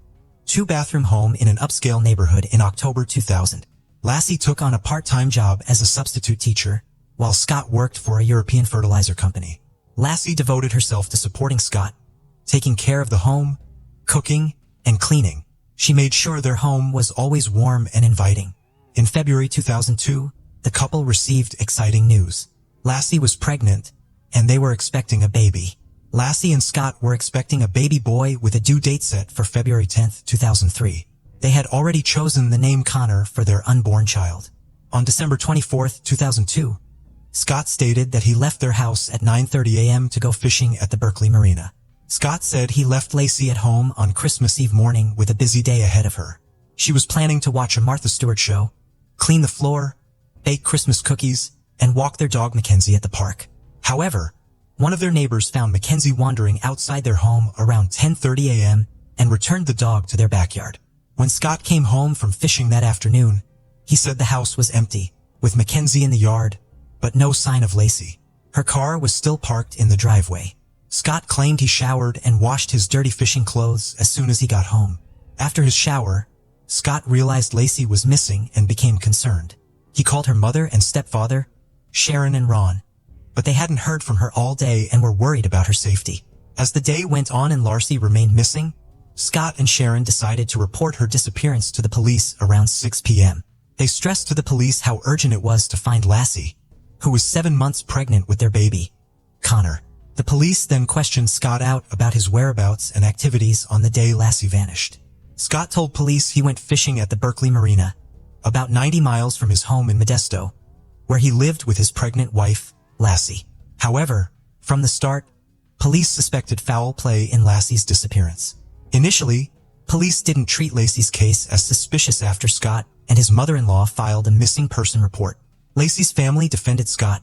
2-bathroom home in an upscale neighborhood in October 2000. Lassie took on a part-time job as a substitute teacher, while Scott worked for a European fertilizer company. Lassie devoted herself to supporting Scott, taking care of the home, cooking, and cleaning. She made sure their home was always warm and inviting. In February 2002, the couple received exciting news. Lassie was pregnant, and they were expecting a baby. Lassie and Scott were expecting a baby boy with a due date set for February 10, 2003. They had already chosen the name Connor for their unborn child. On December 24, 2002, Scott stated that he left their house at 9:30 a.m. to go fishing at the Berkeley Marina. Scott said he left Lacey at home on Christmas Eve morning with a busy day ahead of her. She was planning to watch a Martha Stewart show, clean the floor, bake Christmas cookies, and walk their dog Mackenzie at the park. However, one of their neighbors found Mackenzie wandering outside their home around 10:30 a.m. and returned the dog to their backyard. When Scott came home from fishing that afternoon, he said the house was empty, with Mackenzie in the yard, but no sign of Lacey. Her car was still parked in the driveway. Scott claimed he showered and washed his dirty fishing clothes as soon as he got home. After his shower, Scott realized Lacey was missing and became concerned. He called her mother and stepfather, Sharon and Ron, but they hadn't heard from her all day and were worried about her safety. As the day went on and Lacey remained missing, Scott and Sharon decided to report her disappearance to the police around 6 p.m. They stressed to the police how urgent it was to find Lassie, who was 7 months pregnant with their baby, Connor. The police then questioned Scott out about his whereabouts and activities on the day Lassie vanished. Scott told police he went fishing at the Berkeley Marina, about 90 miles from his home in Modesto, where he lived with his pregnant wife, Lassie. However, from the start, police suspected foul play in Lassie's disappearance. Initially, police didn't treat Lacey's case as suspicious after Scott and his mother-in-law filed a missing person report. Lacey's family defended Scott,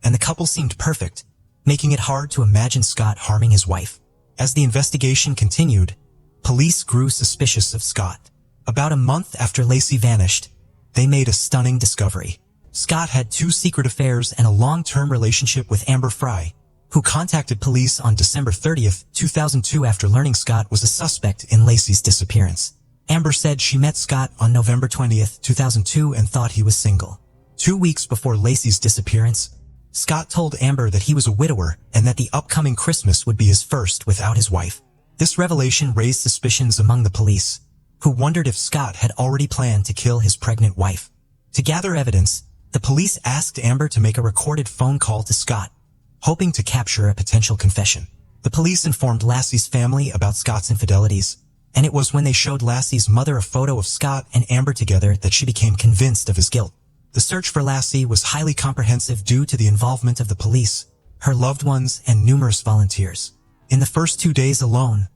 and the couple seemed perfect, making it hard to imagine Scott harming his wife. As the investigation continued, police grew suspicious of Scott. About a month after Lacey vanished, they made a stunning discovery. Scott had 2 secret affairs and a long-term relationship with Amber Fry, who contacted police on December 30, 2002 after learning Scott was a suspect in Lacey's disappearance. Amber said she met Scott on November 20, 2002 and thought he was single. 2 weeks before Lacey's disappearance, Scott told Amber that he was a widower and that the upcoming Christmas would be his first without his wife. This revelation raised suspicions among the police, who wondered if Scott had already planned to kill his pregnant wife. To gather evidence, the police asked Amber to make a recorded phone call to Scott, hoping to capture a potential confession. The police informed Lassie's family about Scott's infidelities, and it was when they showed Lassie's mother a photo of Scott and Amber together that she became convinced of his guilt. The search for Lassie was highly comprehensive due to the involvement of the police, her loved ones, and numerous volunteers. In the first 2 days alone,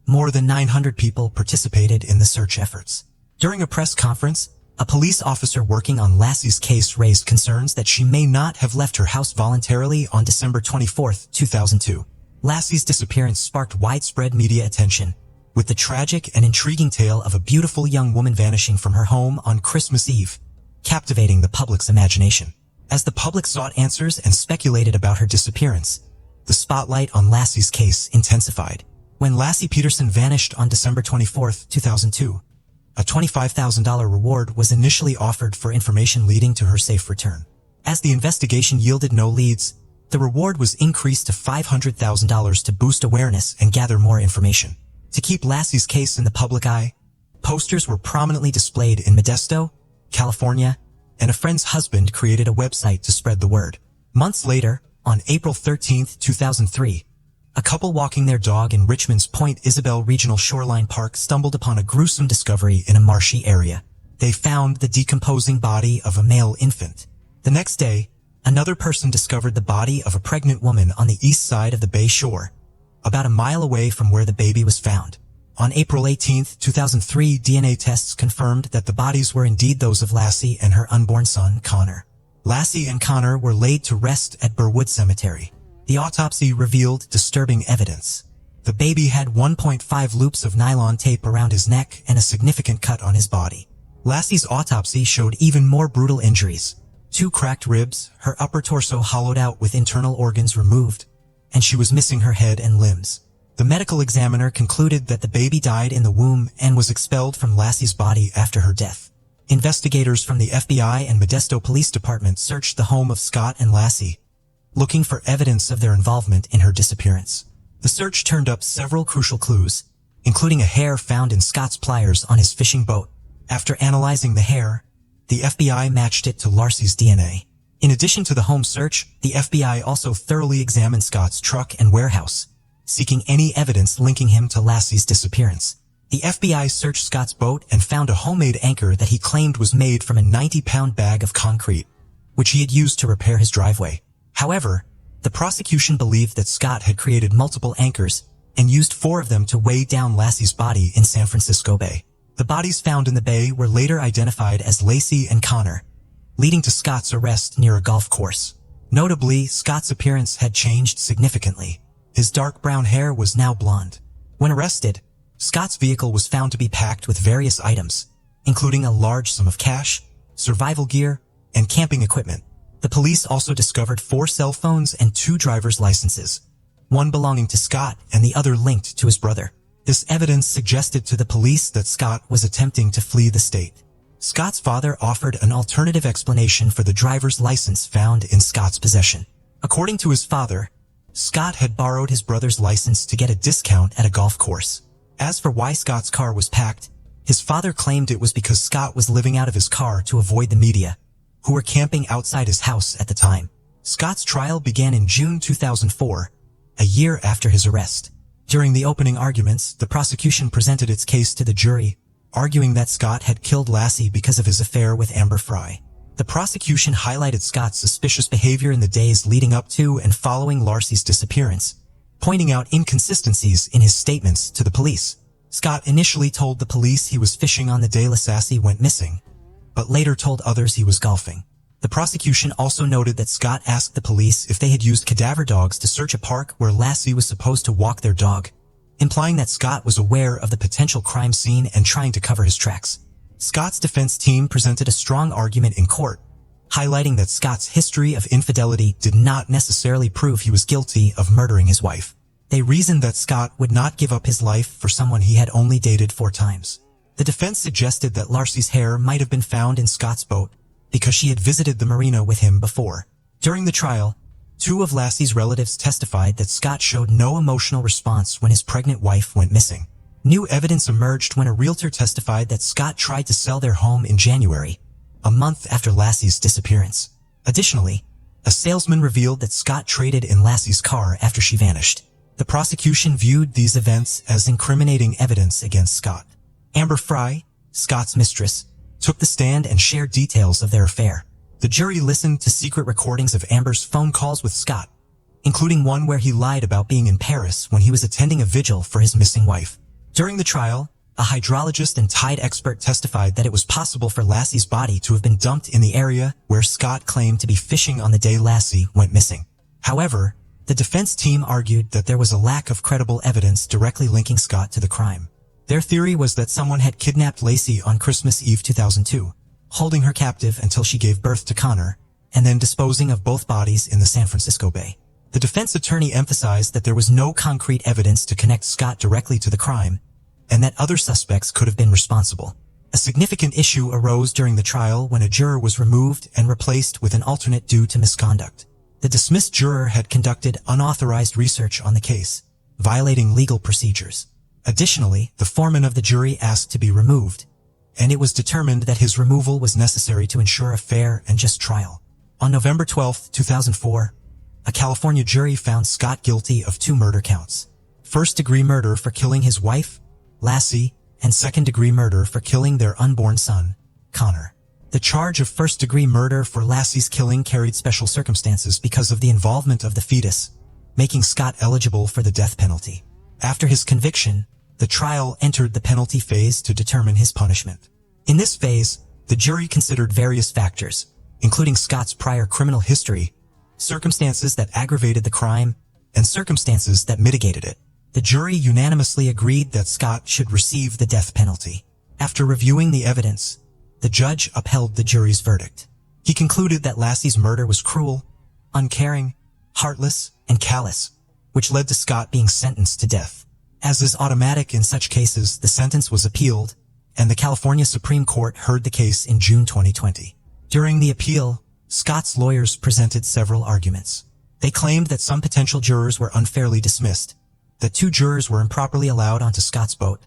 more than 900 people participated in the search efforts. During a press conference, a police officer working on Lassie's case raised concerns that she may not have left her house voluntarily on December 24, 2002. Lassie's disappearance sparked widespread media attention, with the tragic and intriguing tale of a beautiful young woman vanishing from her home on Christmas Eve, captivating the public's imagination. As the public sought answers and speculated about her disappearance, the spotlight on Lassie's case intensified. When Lassie Peterson vanished on December 24, 2002, a $25,000 reward was initially offered for information leading to her safe return. As the investigation yielded no leads, the reward was increased to $500,000 to boost awareness and gather more information. To keep Lassie's case in the public eye, posters were prominently displayed in Modesto, California, and a friend's husband created a website to spread the word. Months later, on April 13, 2003, a couple walking their dog in Richmond's Point Isabel Regional Shoreline Park stumbled upon a gruesome discovery in a marshy area. They found the decomposing body of a male infant. The next day, another person discovered the body of a pregnant woman on the east side of the Bay Shore, about a mile away from where the baby was found. On April 18, 2003, DNA tests confirmed that the bodies were indeed those of Lassie and her unborn son, Connor. Lassie and Connor were laid to rest at Burwood Cemetery. The autopsy revealed disturbing evidence. The baby had 1.5 loops of nylon tape around his neck and a significant cut on his body. Lassie's autopsy showed even more brutal injuries. 2 cracked ribs, her upper torso hollowed out with internal organs removed, and she was missing her head and limbs. The medical examiner concluded that the baby died in the womb and was expelled from Lassie's body after her death. Investigators from the FBI and Modesto Police Department searched the home of Scott and Lassie, looking for evidence of their involvement in her disappearance. The search turned up several crucial clues, including a hair found in Scott's pliers on his fishing boat. After analyzing the hair, the FBI matched it to Lassie's DNA. In addition to the home search, the FBI also thoroughly examined Scott's truck and warehouse, seeking any evidence linking him to Lassie's disappearance. The FBI searched Scott's boat and found a homemade anchor that he claimed was made from a 90-pound bag of concrete, which he had used to repair his driveway. However, the prosecution believed that Scott had created multiple anchors and used 4 of them to weigh down Lassie's body in San Francisco Bay. The bodies found in the bay were later identified as Lacey and Connor, leading to Scott's arrest near a golf course. Notably, Scott's appearance had changed significantly. His dark brown hair was now blonde. When arrested, Scott's vehicle was found to be packed with various items, including a large sum of cash, survival gear, and camping equipment. The police also discovered 4 cell phones and 2 driver's licenses, one belonging to Scott and the other linked to his brother. This evidence suggested to the police that Scott was attempting to flee the state. Scott's father offered an alternative explanation for the driver's license found in Scott's possession. According to his father, Scott had borrowed his brother's license to get a discount at a golf course. As for why Scott's car was packed, his father claimed it was because Scott was living out of his car to avoid the media, who were camping outside his house at the time. Scott's trial began in June 2004, a year after his arrest. During the opening arguments, the prosecution presented its case to the jury, arguing that Scott had killed Lassie because of his affair with Amber Fry. The prosecution highlighted Scott's suspicious behavior in the days leading up to and following Lassie's disappearance, pointing out inconsistencies in his statements to the police. Scott initially told the police he was fishing on the day Lassie went missing, but later told others he was golfing. The prosecution also noted that Scott asked the police if they had used cadaver dogs to search a park where Lassie was supposed to walk their dog, implying that Scott was aware of the potential crime scene and trying to cover his tracks. Scott's defense team presented a strong argument in court, highlighting that Scott's history of infidelity did not necessarily prove he was guilty of murdering his wife. They reasoned that Scott would not give up his life for someone he had only dated 4 times. The defense suggested that Lassie's hair might have been found in Scott's boat because she had visited the marina with him before. During the trial, 2 of Lassie's relatives testified that Scott showed no emotional response when his pregnant wife went missing. New evidence emerged when a realtor testified that Scott tried to sell their home in January, a month after Lassie's disappearance. Additionally, a salesman revealed that Scott traded in Lassie's car after she vanished. The prosecution viewed these events as incriminating evidence against Scott. Amber Fry, Scott's mistress, took the stand and shared details of their affair. The jury listened to secret recordings of Amber's phone calls with Scott, including one where he lied about being in Paris when he was attending a vigil for his missing wife. During the trial, a hydrologist and tide expert testified that it was possible for Lassie's body to have been dumped in the area where Scott claimed to be fishing on the day Lassie went missing. However, the defense team argued that there was a lack of credible evidence directly linking Scott to the crime. Their theory was that someone had kidnapped Lassie on Christmas Eve 2002, holding her captive until she gave birth to Connor, and then disposing of both bodies in the San Francisco Bay. The defense attorney emphasized that there was no concrete evidence to connect Scott directly to the crime, and that other suspects could have been responsible. A significant issue arose during the trial when a juror was removed and replaced with an alternate due to misconduct. The dismissed juror had conducted unauthorized research on the case, violating legal procedures. Additionally, the foreman of the jury asked to be removed, and it was determined that his removal was necessary to ensure a fair and just trial. On November 12, 2004, a California jury found Scott guilty of 2 murder counts: first-degree murder for killing his wife, Lassie, and second-degree murder for killing their unborn son, Connor. The charge of first-degree murder for Lassie's killing carried special circumstances because of the involvement of the fetus, making Scott eligible for the death penalty. After his conviction, the trial entered the penalty phase to determine his punishment. In this phase, the jury considered various factors, including Scott's prior criminal history, circumstances that aggravated the crime, and circumstances that mitigated it. The jury unanimously agreed that Scott should receive the death penalty. After reviewing the evidence, the judge upheld the jury's verdict. He concluded that Lassie's murder was cruel, uncaring, heartless, and callous, which led to Scott being sentenced to death. As is automatic in such cases, the sentence was appealed, and the California Supreme Court heard the case in June 2020. During the appeal, Scott's lawyers presented several arguments. They claimed that some potential jurors were unfairly dismissed, that 2 jurors were improperly allowed onto Scott's boat,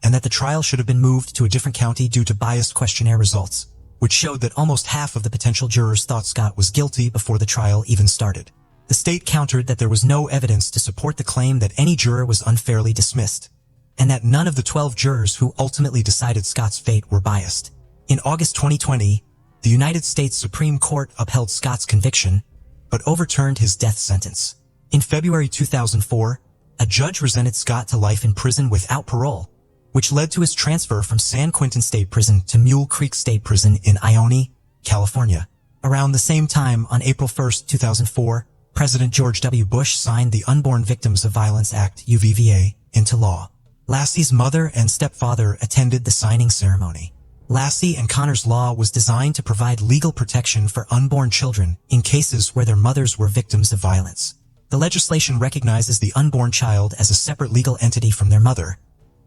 and that the trial should have been moved to a different county due to biased questionnaire results, which showed that almost half of the potential jurors thought Scott was guilty before the trial even started. The state countered that there was no evidence to support the claim that any juror was unfairly dismissed, and that none of the 12 jurors who ultimately decided Scott's fate were biased. In August 2020, the United States Supreme Court upheld Scott's conviction, but overturned his death sentence. In February 2004, a judge sentenced Scott to life in prison without parole, which led to his transfer from San Quentin State Prison to Mule Creek State Prison in Ione, California. Around the same time, on April 1, 2004, President George W. Bush signed the Unborn Victims of Violence Act, UVVA, into law. Lassie's mother and stepfather attended the signing ceremony. Lassie and Connor's law was designed to provide legal protection for unborn children in cases where their mothers were victims of violence. The legislation recognizes the unborn child as a separate legal entity from their mother,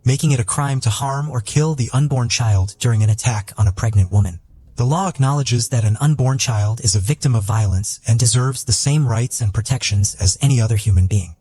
making it a crime to harm or kill the unborn child during an attack on a pregnant woman. The law acknowledges that an unborn child is a victim of violence and deserves the same rights and protections as any other human being.